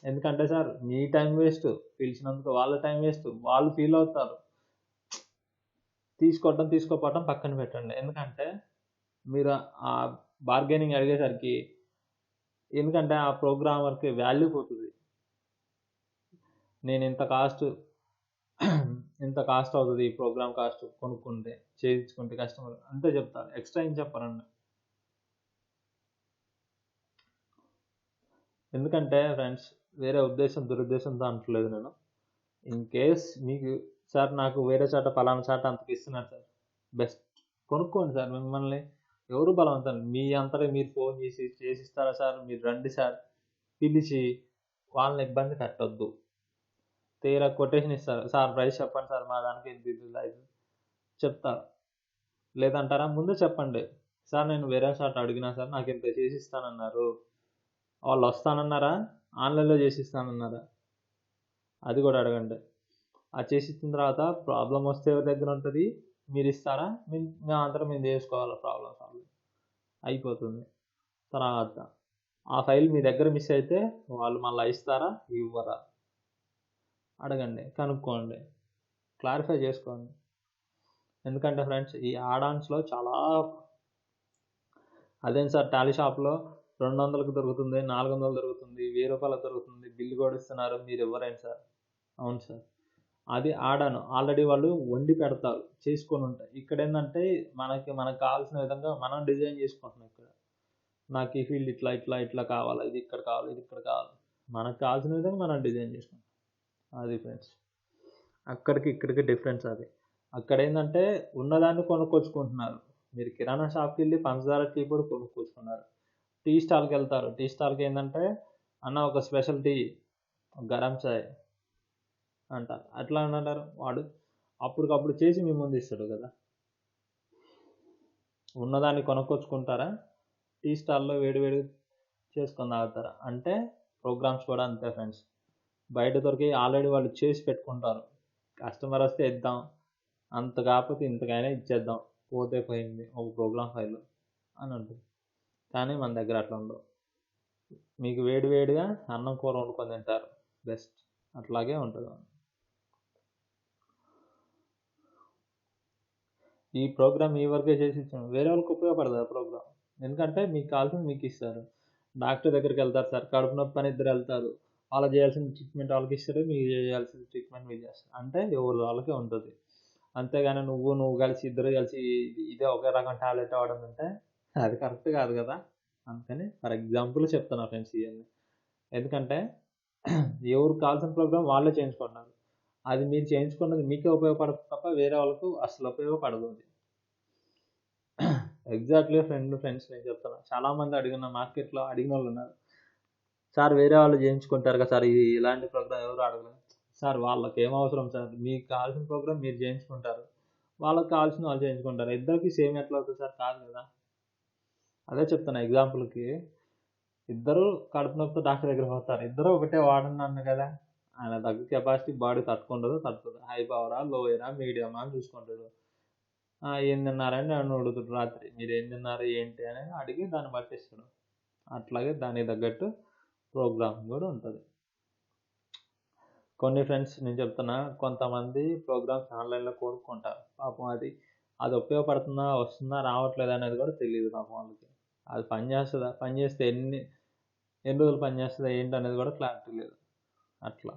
ఎందుకంటే సార్ మీ టైం వేస్ట్, పిలిచినందుకు వాళ్ళ టైం వేస్ట్, వాళ్ళు ఫీల్ అవుతారు. తీసుకోపోవటం పక్కన పెట్టండి, ఎందుకంటే మీరు ఆ బార్గెనింగ్ అడిగేసరికి, ఎందుకంటే ఆ ప్రోగ్రామర్కి వాల్యూ పోతుంది, నేను ఇంత కాస్ట్ అవుతుంది ఈ ప్రోగ్రామ్ కాస్ట్ కొనుక్కుంటే చేయించుకుంటే కస్టమర్ అంతే చెప్తారు, ఎక్స్ట్రా ఏం చెప్పారండి. ఎందుకంటే ఫ్రెండ్స్ వేరే దురుద్దేశంతో అంటలేదు నేను, ఇన్ కేస్ మీకు సార్ నాకు వేరే చాట పలానా చాట అంతకు ఇస్తున్నారు సార్, బెస్ట్ కొనుక్కోండి సార్, మిమ్మల్ని ఎవరు బలవంతం, మీ అంతటా మీరు ఫోన్ చేసిస్తారా సార్, మీరు రండి సార్ పిలిచి వాళ్ళని ఇబ్బంది పెట్టొద్దు. తీరా కొటేషన్ ఇస్తారు, సార్ ప్రైస్ చెప్పండి సార్, మా దానికి ఇది చెప్తారు, లేదంటారా ముందు చెప్పండి, సార్ నేను వేరే చాట అడిగినా సార్ నాకు ఇంత చేసిస్తానన్నారు, వాళ్ళు వస్తానన్నారా, ఆన్లైన్లో చేసిస్తానన్నారా, అది కూడా అడగండి. అది చేసిచ్చిన తర్వాత ప్రాబ్లం వస్తే ఎవరి దగ్గర ఉంటుంది, మీరు ఇస్తారా, మేము అందరం మేము చేసుకోవాలి, ప్రాబ్లం సాల్వ్ అయిపోతుంది. తర్వాత ఆ ఫైల్ మీ దగ్గర మిస్ అయితే వాళ్ళు మళ్ళీ ఇస్తారా ఇవ్వరా అడగండి, కనుక్కోండి, క్లారిఫై చేసుకోండి. ఎందుకంటే ఫ్రెండ్స్ ఈ ఆడాన్స్లో చాలా, అదేం సార్ టాలీ షాప్లో 200కి దొరుకుతుంది, 400 దొరుకుతుంది, ₹1,000 దొరుకుతుంది, బిల్లు కూడా ఇస్తున్నారు, మీరు ఇవ్వరేంటి సార్. అవును సార్, అది ఆడాను, ఆల్రెడీ వాళ్ళు వండి పెడతారు, చేసుకొని ఉంటాయి. ఇక్కడ ఏంటంటే మనకు కావాల్సిన విధంగా మనం డిజైన్ చేసుకుంటున్నాం. ఇక్కడ నాకు ఈ ఫీల్డ్ ఇట్లా ఇట్లా ఇట్లా కావాలి, ఇది ఇక్కడ కావాలి, ఇది ఇక్కడ కావాలి. మనకు కావాల్సిన విధంగా మనం డిజైన్ చేసుకుంటాం. అది ఫ్రెండ్స్, అక్కడికి ఇక్కడికి డిఫరెన్స్ అది. అక్కడ ఏంటంటే ఉన్నదాన్ని కొనుక్కొచ్చుకుంటున్నారు. మీరు కిరాణా షాప్కి వెళ్ళి పంచదార టీ కూడా కొనుక్కొచ్చుకున్నారు. టీ స్టాల్కి వెళ్తారు. టీ స్టాల్కి ఏంటంటే అన్న ఒక స్పెషల్ టీ, గరం చాయ్ అంటారు. అట్లా అని అంటారు. వాడు అప్పటికప్పుడు చేసి మీ ముందు ఇస్తాడు కదా. ఉన్నదాన్ని కొనుక్కొచ్చుకుంటారా, టీ స్టాల్లో వేడి చేసుకొని తాగుతారా? అంటే ప్రోగ్రామ్స్ కూడా అంతే ఫ్రెండ్స్. బయట దొరికి ఆల్రెడీ వాళ్ళు చేసి పెట్టుకుంటారు. కస్టమర్ వస్తే ఇద్దాం, అంత కాకపోతే ఇంతకైనా ఇచ్చేద్దాం, పోతే పోయింది ఒక ప్రోగ్రామ్ ఫైల్ అని ఉంటుంది. కానీ మన దగ్గర అట్లా ఉండవు. మీకు వేడిగా అన్నం కూర వండుకొని తింటారు, బెస్ట్. అట్లాగే ఉంటుంది. ఈ ప్రోగ్రామ్ ఈ వరకే చేసి ఇచ్చాము, వేరే వాళ్ళకి ఉపయోగపడదు ఆ ప్రోగ్రామ్. ఎందుకంటే మీకు కావాల్సింది మీకు ఇస్తారు. డాక్టర్ దగ్గరికి వెళ్తారు సార్, కడుపు నొప్పి అని ఇద్దరు వెళ్తారు. వాళ్ళు చేయాల్సిన ట్రీట్మెంట్ వాళ్ళకి ఇస్తారు, మీకు చేయాల్సిన ట్రీట్మెంట్ మీకు చేస్తారు. అంటే ఎవరు వాళ్ళకే ఉంటుంది. అంతేగాని నువ్వు కలిసి ఇద్దరు కలిసి ఇదే ఒకే రకం టాబ్లెట్ వాడడం అంటే అది కరెక్ట్ కాదు కదా. అందుకని ఫర్ ఎగ్జాంపుల్ చెప్తున్నా ఫ్రెండ్స్ ఇవన్నీ. ఎందుకంటే ఎవరు కావాల్సిన ప్రోగ్రామ్ వాళ్ళే చేయించుకుంటున్నారు. అది మీరు చేయించుకున్నది మీకే ఉపయోగపడుతుంది తప్ప వేరే వాళ్ళకు అసలు ఉపయోగపడదు. అది ఎగ్జాక్ట్లీ ఫ్రెండ్స్ నేను చెప్తాను. చాలామంది మార్కెట్లో అడిగిన వాళ్ళు ఉన్నారు. సార్ వేరే వాళ్ళు చేయించుకుంటారు కదా సార్, ఇది ఇలాంటి ప్రోగ్రామ్ ఎవరు అడగలేదు సార్. వాళ్ళకి ఏం అవసరం సార్, మీకు కావాల్సిన ప్రోగ్రామ్ మీరు చేయించుకుంటారు, వాళ్ళకి కావాల్సిన వాళ్ళు చేయించుకుంటారు. ఇద్దరికి సేమ్ ఎట్లా అవుతుంది సార్? కాదు కదా. అదే చెప్తాను ఎగ్జాంపుల్కి. ఇద్దరు కడుపు నొప్పితో డాక్టర్ దగ్గర పోతారు, ఇద్దరు ఒకటే వాడన్నాను కదా. ఆయన దగ్గర కెపాసిటీ బాడీ తట్టుతుంది. హై పవరా, లోయరా, మీడియమా అని చూసుకుంటాడు. ఏం తిన్నారని నన్ను అడుగుతాడు రాత్రి, మీరు ఏం తిన్నారు ఏంటి అని అడిగి దాన్ని బట్టి ఇస్తాడు. అట్లాగే దానికి తగ్గట్టు ప్రోగ్రామ్ కూడా ఉంటుంది. కొన్ని ఫ్రెండ్స్ నేను చెప్తున్నా, కొంతమంది ప్రోగ్రామ్స్ ఆన్లైన్లో కొనుక్కుంటారు. పాపం అది ఉపయోగపడుతుందా, వస్తుందా, రావట్లేదా అనేది కూడా తెలియదు పాపం వాళ్ళకి. అది పనిచేస్తుందా, పనిచేస్తే ఎన్ని రోజులు పనిచేస్తుందా ఏంటి అనేది కూడా క్లారిటీ లేదు. అట్లా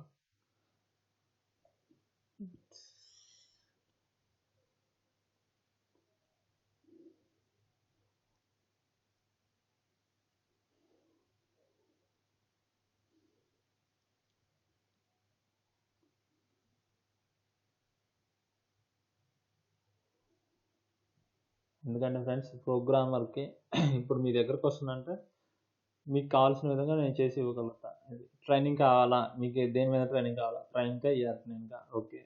ఎందుకంటే ఫ్రెండ్స్ ప్రోగ్రామర్కి ఇప్పుడు మీ దగ్గరకు వస్తుందంటే మీకు కావాల్సిన విధంగా నేను చేసి ఇవ్వగలుగుతా. ట్రైనింగ్ కావాలా, మీకు దేని మీద ట్రైనింగ్ కావాలా, ట్రైనింగ్గా ఇవ్వాలి ట్రైనింగ్గా. ఓకే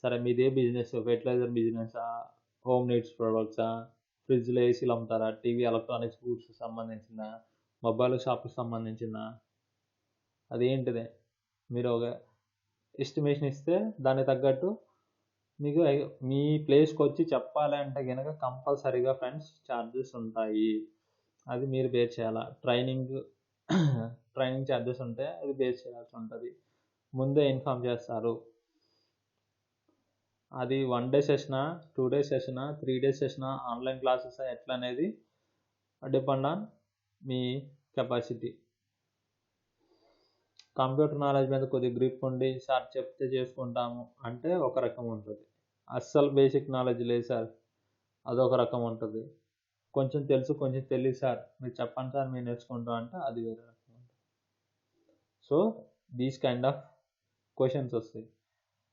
సరే, మీదే బిజినెస్, ఫెర్టిలైజర్ బిజినెసా, హోమ్ నీడ్స్ ప్రొడక్ట్సా, ఫ్రిడ్జ్లో ఏసీలు అమ్ముతారా, టీవీ ఎలక్ట్రానిక్స్ గూడ్స్కి సంబంధించిందా, మొబైల్ షాప్కి సంబంధించిందా, అదేంటిదే మీరు ఒక ఎస్టిమేషన్ ఇస్తే దానికి తగ్గట్టు మీకు మీ ప్లేస్కి వచ్చి చెప్పాలంటే కనుక కంపల్సరీగా ఫ్రెండ్స్ ఛార్జెస్ ఉంటాయి. అది మీరు బేర్ చేయాలా. ట్రైనింగ్ ఛార్జెస్ ఉంటే అది బేర్ చేయాల్సి ఉంటుంది. ముందే ఇన్ఫామ్ చేస్తారు. అది 1 డే సెషనా, 2 డేస్ సెషనా, 3 డేస్ సెషనా, ఆన్లైన్ క్లాసెస్ ఎట్లా అనేది డిపెండ్ ఆన్ మీ కెపాసిటీ. కంప్యూటర్ నాలెడ్జ్ మీద కొద్దిగా గ్రిప్ ఉండి సార్ చెప్తే చేసుకుంటాము అంటే ఒక రకం ఉంటుంది. అస్సలు బేసిక్ నాలెడ్జ్ లేదు సార్, అదొక రకం ఉంటుంది. కొంచెం తెలుసు కొంచెం తెలియదు సార్, మీరు చెప్పండి సార్ మేము నేర్చుకుంటాం అంటే అది వేరే రకం ఉంటుంది. So these kind of questions వస్తాయి.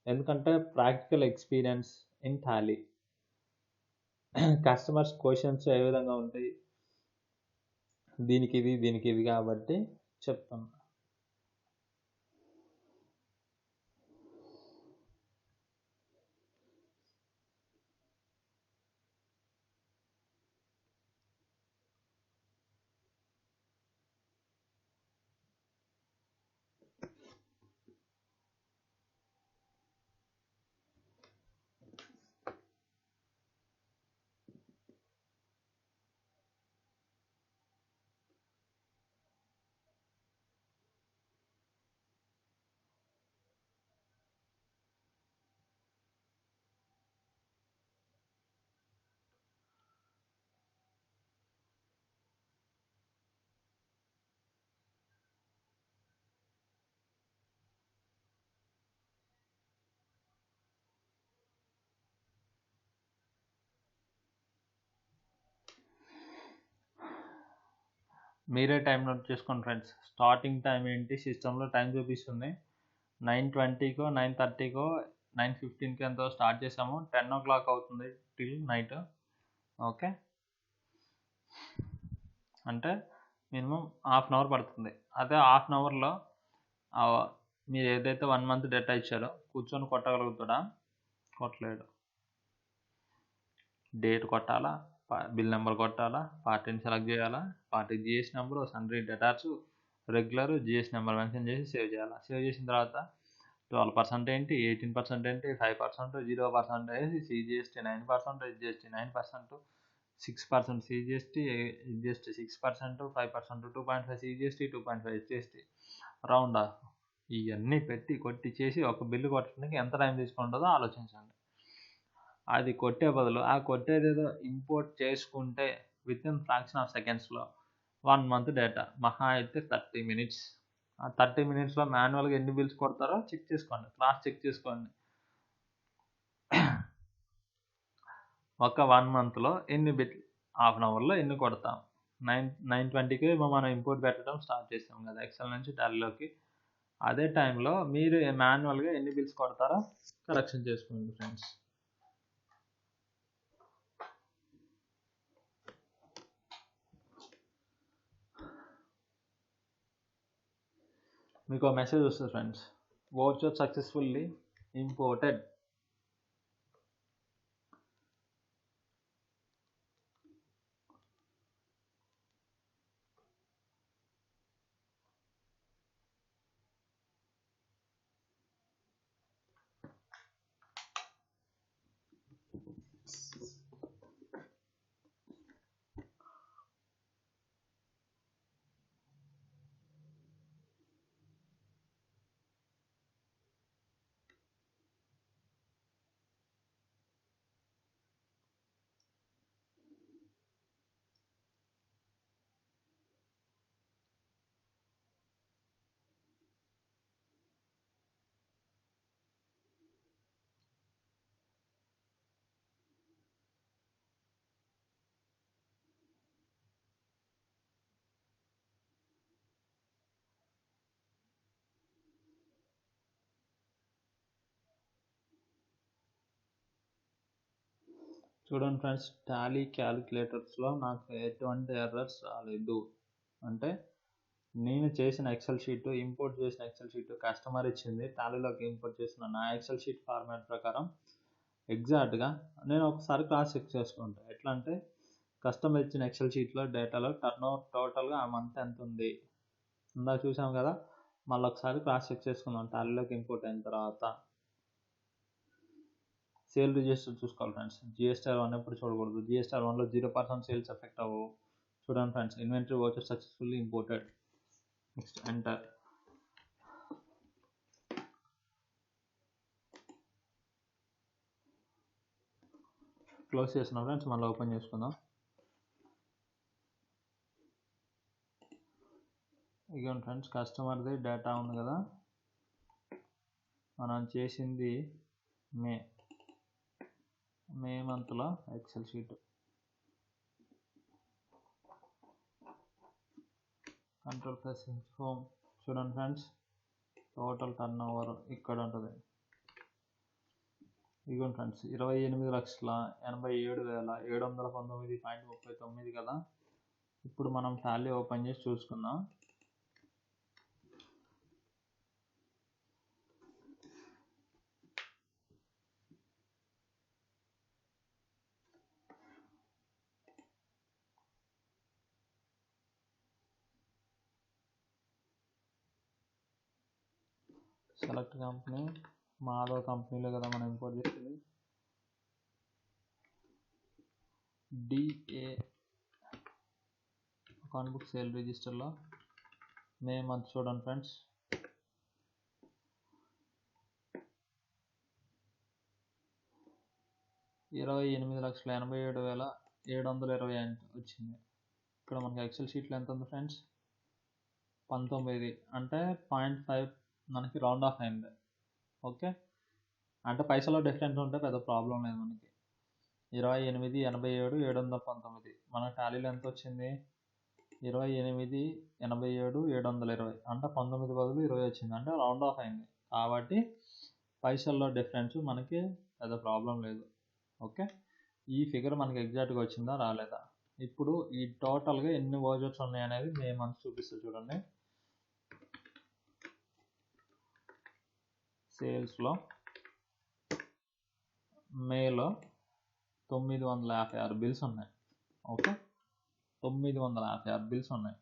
ఎందుకంటే practical experience in Tally. Customers questions ఏ విధంగా ఉంటాయి, దీనికి ఇది కాబట్టి చెప్తాను. మీరే టైం నోట్ చేసుకోండి ఫ్రెండ్స్. స్టార్టింగ్ టైం ఏంటి సిస్టంలో టైం చూపిస్తుంది 9:20కో 9:30కో 9:15కి ఎంతో స్టార్ట్ చేసాము. 10 o'clock అవుతుంది టిల్ నైట్. ఓకే, అంటే మినిమం హాఫ్ అన్ అవర్ పడుతుంది. అదే హాఫ్ అన్ అవర్లో మీరు ఏదైతే 1 month డేటా ఇచ్చారో కూర్చొని కొట్టగలుగుతాడా? కొట్టలేడు. డేట్ కొట్టాలా, బిల్ నెంబర్ కొట్టాలా, పార్టీని సెలెక్ట్ చేయాలా, party GS number, sundry datas, regular GS number mention చేసి సేవ్ చేయాలా. సేవ్ చేసిన తర్వాత 12% ఏంటి, 18% ఏంటి, 5%, 0% CGST 9%, GST 9%, 6% CGST, GST 6%, 5%, 2.5 CGST, 2.5 SGST, round off. ఇవన్నీ పెట్టి కొట్టి చేసి ఒక బిల్లు కొట్టడానికి ఎంత టైం తీసుకుంటుందో ఆలోచించండి. అది కొట్టే బదులు ఆ కొట్టేదేదో ఇంపోర్ట్ చేసుకుంటే విత్ ఇన్ ఫ్రాక్షన్ ఆఫ్ సెకండ్స్లో 1 month డేటా మహా అయితే 30 minutes. ఆ 30 minutesలో మాన్యువల్గా ఎన్ని బిల్స్ కొడతారో చెక్ చేసుకోండి, క్రాస్ చెక్ చేసుకోండి. ఒక 1 monthలో ఎన్ని బిల్, హాఫ్ అన్ అవర్లో ఎన్ని కొడతాం. 9:20కి మనం ఇంపోర్ట్ పెట్టడం స్టార్ట్ చేస్తాం కదా ఎక్సెల్ నుంచి టాలీలోకి. అదే టైంలో మీరు మాన్యువల్గా ఎన్ని బిల్స్ కొడతారో కరెక్షన్ చేసుకోండి ఫ్రెండ్స్. మీకు మెసేజ్ వస్తుంది ఫ్రెండ్స్, వోచర్ సక్సెస్ఫుల్లీ ఇంపోర్టెడ్. చూడండి ఫ్రెండ్స్, టాలీ క్యాలిక్యులేటర్స్లో నాకు ఎటువంటి ఎర్రర్స్ రాలేదు. అంటే నేను చేసిన ఎక్సెల్ షీట్, ఇంపోర్ట్ చేసిన ఎక్సెల్ షీట్ కస్టమర్ ఇచ్చింది, టాలీలోకి ఇంపోర్ట్ చేసిన నా ఎక్సెల్ షీట్ ఫార్మాట్ ప్రకారం ఎగ్జాక్ట్గా నేను ఒకసారి క్రాస్ చెక్ చేసుకుంటాను. ఎట్లా అంటే కస్టమర్ ఇచ్చిన ఎక్సెల్ షీట్లో డేటాలో టర్న్ ఓవర్ టోటల్గా ఆ మంత్ ఎంత ఉంది ఇందాక చూసాం కదా, మళ్ళీ ఒకసారి క్రాస్ చెక్ చేసుకుందాం టాలీలోకి ఇంపోర్ట్ అయిన తర్వాత. సేల్ రిజిస్టర్ చూసుకోవాలి ఫ్రెండ్స్. జిఎస్టీఆర్ 1 ఎప్పుడు చూడకూడదు. జిఎస్టీఆర్ 1లో 0% సేల్స్ ఎఫెక్ట్ అవ్వవు. చూడండి friends, inventory voucher successfully imported. Next enter. Close చేస్తున్నాం ఫ్రెండ్స్, మళ్ళీ ఓపెన్ చేసుకుందాం. ఇదిగోండి ఫ్రెండ్స్, కస్టమర్ది డేటా ఉంది కదా, మనం చేసింది మే మంత్లో ఎక్సెల్ షీట్. Control+ home. చూడండి ఫ్రెండ్స్, టోటల్ టర్న్ ఓవర్ ఇక్కడ ఉంటుంది. ఇదిగోండి ఫ్రెండ్స్, 28,87,719.39 కదా. ఇప్పుడు మనం టాలీ ఓపెన్ చేసి చూసుకుందాం. సెలెక్ట్ కంపెనీ, మాధవ్ కంపెనీలో కదా మనం ఇంపోర్ట్ చేసేది. డిఏ అకౌంట్ బుక్ సేల్ రిజిస్టర్లో మే మంత్ చూడండి ఫ్రెండ్స్, 28,87,720 వచ్చింది. ఇక్కడ మనకి ఎక్సెల్ షీట్లో ఎంత ఉంది ఫ్రెండ్స్, 19, అంటే 0.5 మనకి రౌండ్ ఆఫ్ అయింది. ఓకే, అంటే పైసలో డిఫరెన్స్ ఉంటే పెద్ద ప్రాబ్లం లేదు మనకి. 28,87,719 మన టాలీలో ఎంత వచ్చింది, 28,87,720 అంటే 19 బదులు 20 వచ్చింది, అంటే రౌండ్ ఆఫ్ అయింది కాబట్టి పైసల్లో డిఫరెన్స్ మనకి పెద్ద ప్రాబ్లం లేదు. ఓకే, ఈ ఫిగర్ మనకి ఎగ్జాక్ట్గా వచ్చిందా రాలేదా. ఇప్పుడు ఈ టోటల్గా ఎన్ని వోచర్స్ ఉన్నాయి అనేది మే మంత్ చూపిస్తుంది చూడండి. సేల్స్లో మేలో 956 బిల్స్ ఉన్నాయి. ఓకే, 956 బిల్స్ ఉన్నాయి.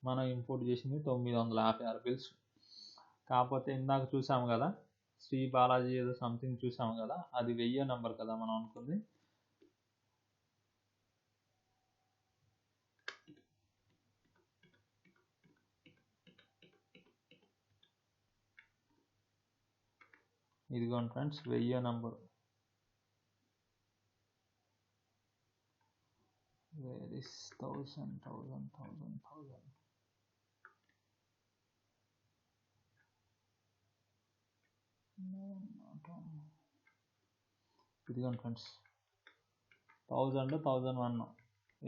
మనం ఇంపోర్ట్ చేసింది 956 బిల్స్. కాకపోతే ఇందాక చూసాము కదా శ్రీ బాలాజీ ఏదో సంథింగ్ చూసాము కదా, అది 1000 నెంబర్ కదా మనం అనుకుంది. ఇదిగోండి ఫ్రెండ్స్ 1000 నెంబర్. Where is 1000. ఇదిగోండి ఫ్రెండ్స్ 1001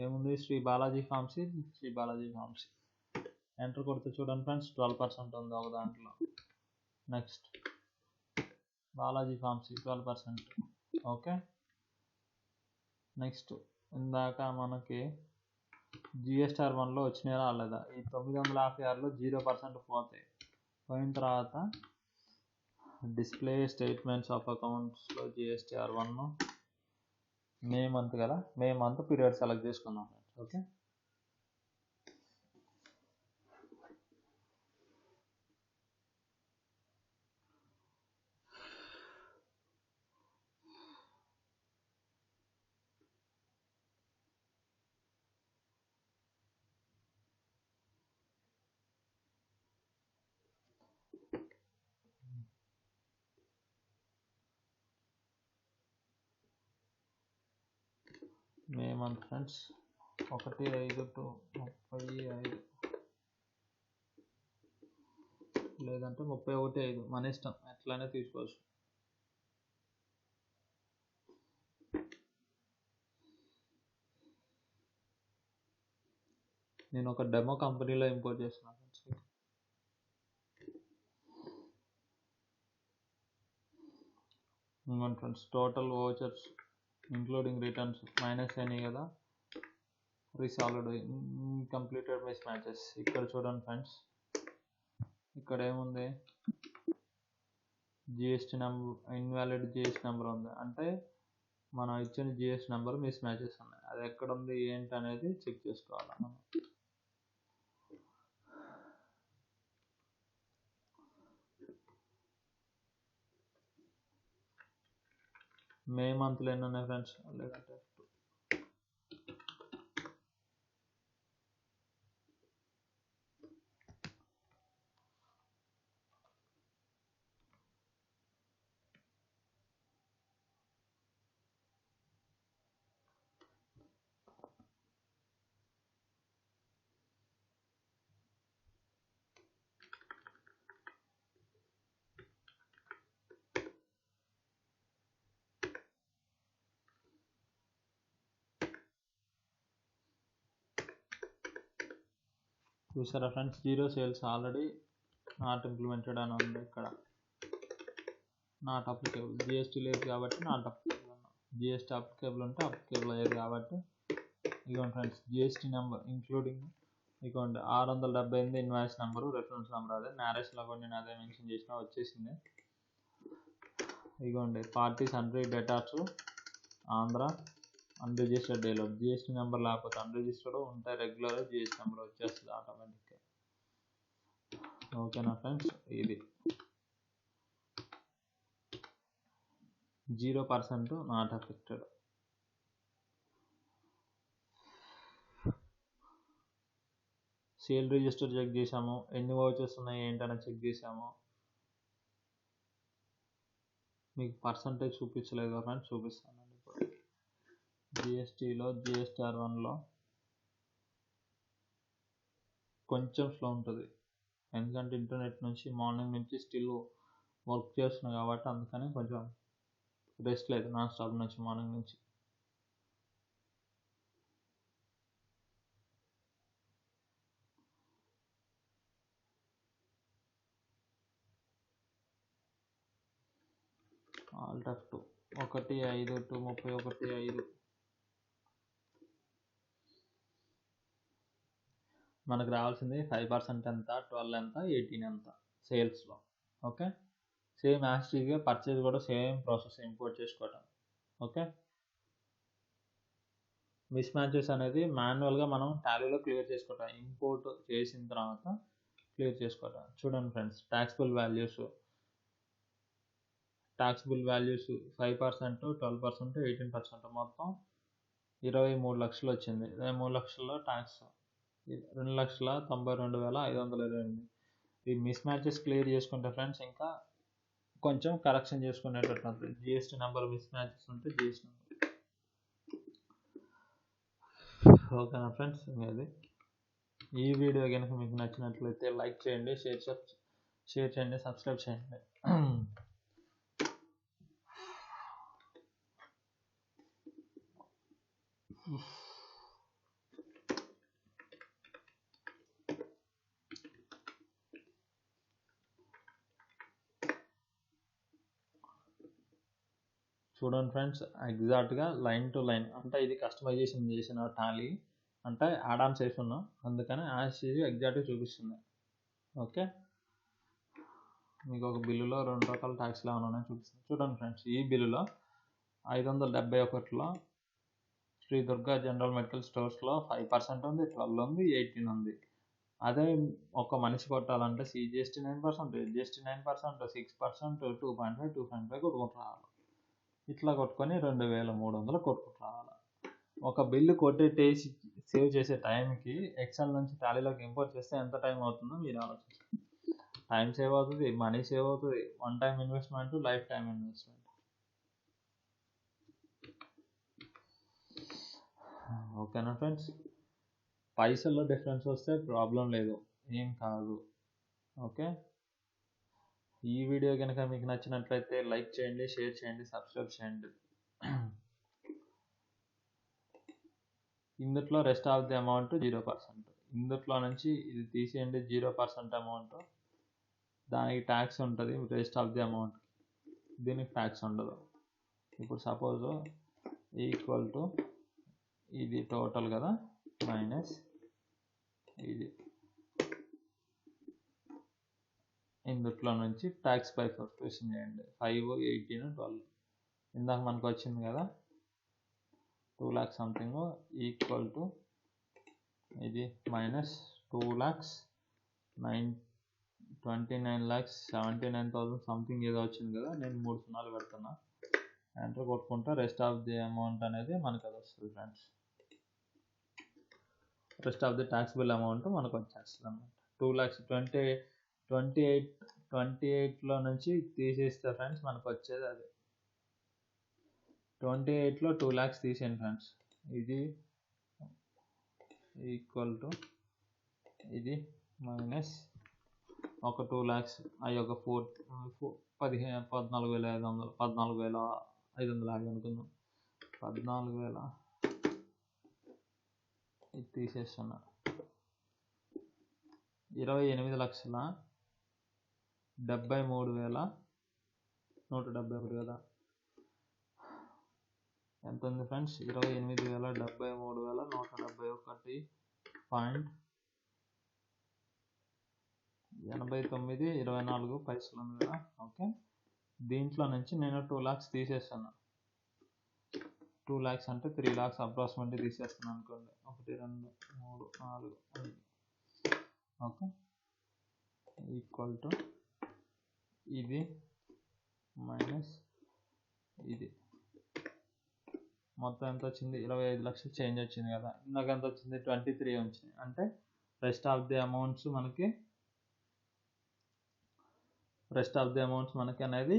ఏముంది, శ్రీ బాలాజీ ఫార్మసీ. ఎంటర్ కొడితే చూడండి ఫ్రెండ్స్ 12% ఉంది ఒక దాంట్లో. Next Balaji pharmacy 12%. Okay, next ఇందాక మనకి జిఎస్టిఆర్ 1లో వచ్చినాయి రాలేదా, ఈ 956లో 0% పోయిన తర్వాత డిస్ప్లే స్టేట్మెంట్స్ ఆఫ్ అకౌంట్స్లో జిఎస్టిఆర్ 1 మే మంత్ కదా, మే మంత్ పీరియడ్ సెలెక్ట్ చేసుకుందాం. Okay, May month friends 1/5 to 35 లేదంటే 31/5 మన ఇష్టం, ఎట్లనే తీసుకోవచ్చు. నేను ఒక డెమో కంపెనీలో ఇంపోర్ట్ చేస్తున్నాను ఫ్రెండ్స్. ఇంకోటి friends total vouchers including returns minus అయినాయి కదా, రీసాల్వ్డ్ కంప్లీటెడ్ మిస్ మ్యాచెస్. ఇక్కడ చూడండి ఫ్రెండ్స్, ఇక్కడ ఏముంది, GST number invalid GST number ఉంది, అంటే మనం ఇచ్చిన జిఎస్టీ నెంబర్ మిస్ మ్యాచెస్ ఉన్నాయి. అది ఎక్కడ ఉంది ఏంటి అనేది చెక్ చేసుకోవాలి మనం. మే మంత్లో ఎన్ని ఉన్నాయి ఫ్రెండ్స్, లేదంటే చూసారా friends, 0 sales already not implemented అని ఉంది. ఇక్కడ నాట్ అప్లికేబుల్, జిఎస్టీ లేదు కాబట్టి నాట్ అప్లికేబుల్. జిఎస్టీ అప్లికేబుల్ ఉంటే అప్లికేబుల్ అయ్యేది కాబట్టి. ఇదిగోండి ఫ్రెండ్స్ జిఎస్టీ నెంబర్ ఇంక్లూడింగ్ ఇదిగోండి 678 ఇన్వాయిస్ నెంబరు, రెఫరెన్స్ నెంబర్ అదే మ్యారేజ్లో కూడా నేను అదే మెన్షన్ చేసిన వచ్చేసింది. ఇదిగోండి parties sundry debtors Andhra unregistered dealer. GST number లేకపోతే అన్రిజిస్టర్డ్, ఉంటే రెగ్యులర్ జిఎస్టీ నెంబర్ వచ్చేస్తుంది ఆటోమేటిక్గా. ఓకేనా ఫ్రెండ్స్, ఇది 0% not affected. Sale register check చేసాము, ఎన్ని వోచర్స్ ఉన్నాయి ఏంటనే చెక్ చేసాము. మీకు పర్సంటేజ్ చూపించలేదు కదా ఫ్రెండ్స్, చూపిస్తానండి ఇప్పుడు. జిఎస్టీలో జిఎస్టిఆర్ 1లో కొంచెం స్లో ఉంటుంది, ఎందుకంటే ఇంటర్నెట్ నుంచి మార్నింగ్ నుంచి స్టిల్ వర్క్ చేస్తున్నాను కాబట్టి, అందుకని కొంచెం రెస్ట్ లేదు నాన్ స్టాప్ నుంచి మార్నింగ్ నుంచి. Alt F2 1 5 to 31 5 మనకు రావాల్సింది 5% ఎంత, 12 ఎంత, 18 ఎంత సేల్స్లో. ఓకే, సేమ్ యాస్టీస్గా పర్చేజ్ కూడా సేమ్ ప్రాసెస్, ఇంపోర్ట్ చేసుకోవటం. ఓకే, మిస్ మ్యాచెస్ అనేది మాన్యువల్గా మనం టాలీలో క్లియర్ చేసుకోవటం, ఇంపోర్ట్ చేసిన తర్వాత క్లియర్ చేసుకోవటం. చూడండి ఫ్రెండ్స్, ట్యాక్సిబుల్ వాల్యూస్ 5%, 12%, 18%, మొత్తం 23 లక్షలు వచ్చింది. 23 లక్షల్లో ట్యాక్స్ 2,92,528. ఈ మిస్ మ్యాచెస్ క్లియర్ చేసుకుంటే ఫ్రెండ్స్ ఇంకా కొంచెం కరెక్షన్ చేసుకునేటట్టు ఉంటుంది. జిఎస్టీ నెంబర్ మిస్ మ్యాచెస్ ఉంటే జిఎస్టీ నెంబర్. ఓకేనా ఫ్రెండ్స్, అది ఈ వీడియో కనుక మీకు నచ్చినట్లయితే లైక్ చేయండి, షేర్ చేయండి, సబ్స్క్రైబ్ చేయండి. చూడండి ఫ్రెండ్స్, ఎగ్జాక్ట్గా లైన్ టు లైన్, అంటే ఇది కస్టమైజేషన్ చేసిన టాలీ, అంటే యాడ్ ఆన్ చేసి ఉన్నాం, అందుకని యాజ్ ఎగ్జాక్ట్గా చూపిస్తుంది. ఓకే, మీకు ఒక బిల్లులో 2 రకాల ట్యాక్స్లు ఏమైనా ఉన్నాయని చూపిస్తుంది. చూడండి ఫ్రెండ్స్, ఈ బిల్లులో 571లో శ్రీ దుర్గా జనరల్ మెడికల్ స్టోర్స్లో 5% ఉంది, 12 ఉంది, 18 ఉంది. అదే ఒక మనిషి కొట్టాలంటే సిజిఎస్టీ 9%, జిఎస్టీ 9%, 6%, 2.5, 2.5 కొట్టుకుంటూ రావాలి. ఇట్లా కొట్టుకొని 2,300 కొట్టుకుంటూ రావాలి. ఒక బిల్లు కొట్టేసి సేవ్ చేసే టైంకి ఎక్సెల్ నుంచి టాలీలోకి ఇంపోర్ట్ చేస్తే ఎంత టైం అవుతుందో మీరు ఆలోచించండి. టైం సేవ్ అవుతుంది, మనీ సేవ్ అవుతుంది, one time investment, life time investment. ఓకేనా ఫ్రెండ్స్, పైసల్లో డిఫరెన్స్ వస్తే ప్రాబ్లం లేదు, ఏం కాదు. ఓకే, ఈ వీడియో కనుక మీకు నచ్చినట్లయితే లైక్ చేయండి, షేర్ చేయండి, సబ్స్క్రైబ్ చేయండి. ఇందులో రెస్ట్ ఆఫ్ ది అమౌంట్ 0%. ఇందులో నుంచి ఇది తీసేయండి, 0% అమౌంట్, దానికి ట్యాక్స్ ఉంటుంది. రెస్ట్ ఆఫ్ ది అమౌంట్, దీనికి ట్యాక్స్ ఉండదు. ఇప్పుడు సపోజ్ ఈక్వల్ టు ఇది టోటల్ కదా, మైనస్ ఇది, ఇందులో నుంచి ట్యాక్స్ బైఫర్కేషన్ చేయండి. 5, 18, 12 ఇందాక మనకు వచ్చింది కదా 2 lakhs సంథింగ్, ఈక్వల్ టు ఇది మైనస్ 2,29,79,000 సంథింగ్ ఏదో వచ్చింది కదా. నేను 3 సున్నాలు పెడుతున్నా, ఎంటర్ కొట్టుకుంటా, రెస్ట్ ఆఫ్ ది అమౌంట్ అనేది మనకు అది వస్తుంది friends. Rest of the taxable amount మనకు వచ్చేస్తుంది అన్నమాట. 2,28,28లో నుంచి తీసేస్తే ఫ్రెండ్స్ మనకు వచ్చేది అది. 28లో 2 lakhs తీసేయండి ఫ్రెండ్స్. ఇది ఈక్వల్ టు ఇది మైనస్ ఒక 2 lakhs, అవి ఒక 14,500, 14,550 అనుకుందాం. 14,000 ఇది తీసేస్తున్నా. 28,73,171 కదా, ఎంత ఉంది ఫ్రెండ్స్? 28,73,171.89 ఉంది కదా. ఓకే, దీంట్లో నుంచి నేను 2 lakhs తీసేస్తాను. 2 lakhs అంటే 3 lakhs అప్రాక్సిమేట్లీ తీసేస్తున్నాను అనుకోండి. 1, 2, 3, 4, 5. ఓకే, ఈక్వల్ టు ఇది మైనస్ ఇది, మొత్తం ఎంత వచ్చింది? 25 లక్షలు చేంజ్ వచ్చింది కదా. ఇందాక ఎంత వచ్చింది? 23 వచ్చింది. అంటే రెస్ట్ ఆఫ్ ది అమౌంట్స్ మనకి అనేది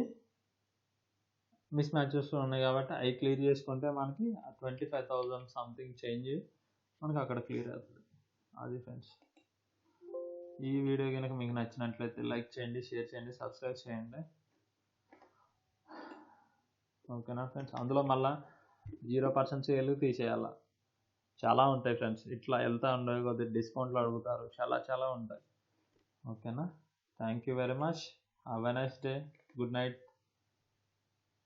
మిస్ మ్యాచెస్ ఉన్నాయి కాబట్టి అవి క్లియర్ చేసుకుంటే మనకి 25,000 సంథింగ్ చేంజ్ మనకి అక్కడ క్లియర్ అవుతుంది. అది ఫ్రెండ్స్, ఈ వీడియో కనుక మీకు నచ్చినట్లయితే లైక్ చేయండి, షేర్ చేయండి, సబ్స్క్రైబ్ చేయండి. ఓకేనా ఫ్రెండ్స్, అందులో మళ్ళీ 0% సేల్ తీసేయాలా, చాలా ఉంటాయి ఫ్రెండ్స్. ఇట్లా వెళ్తా ఉండే కొద్దిగా డిస్కౌంట్లు అడుగుతారు, చాలా ఉంటాయి. ఓకేనా, thank you very much, have a nice day, good night.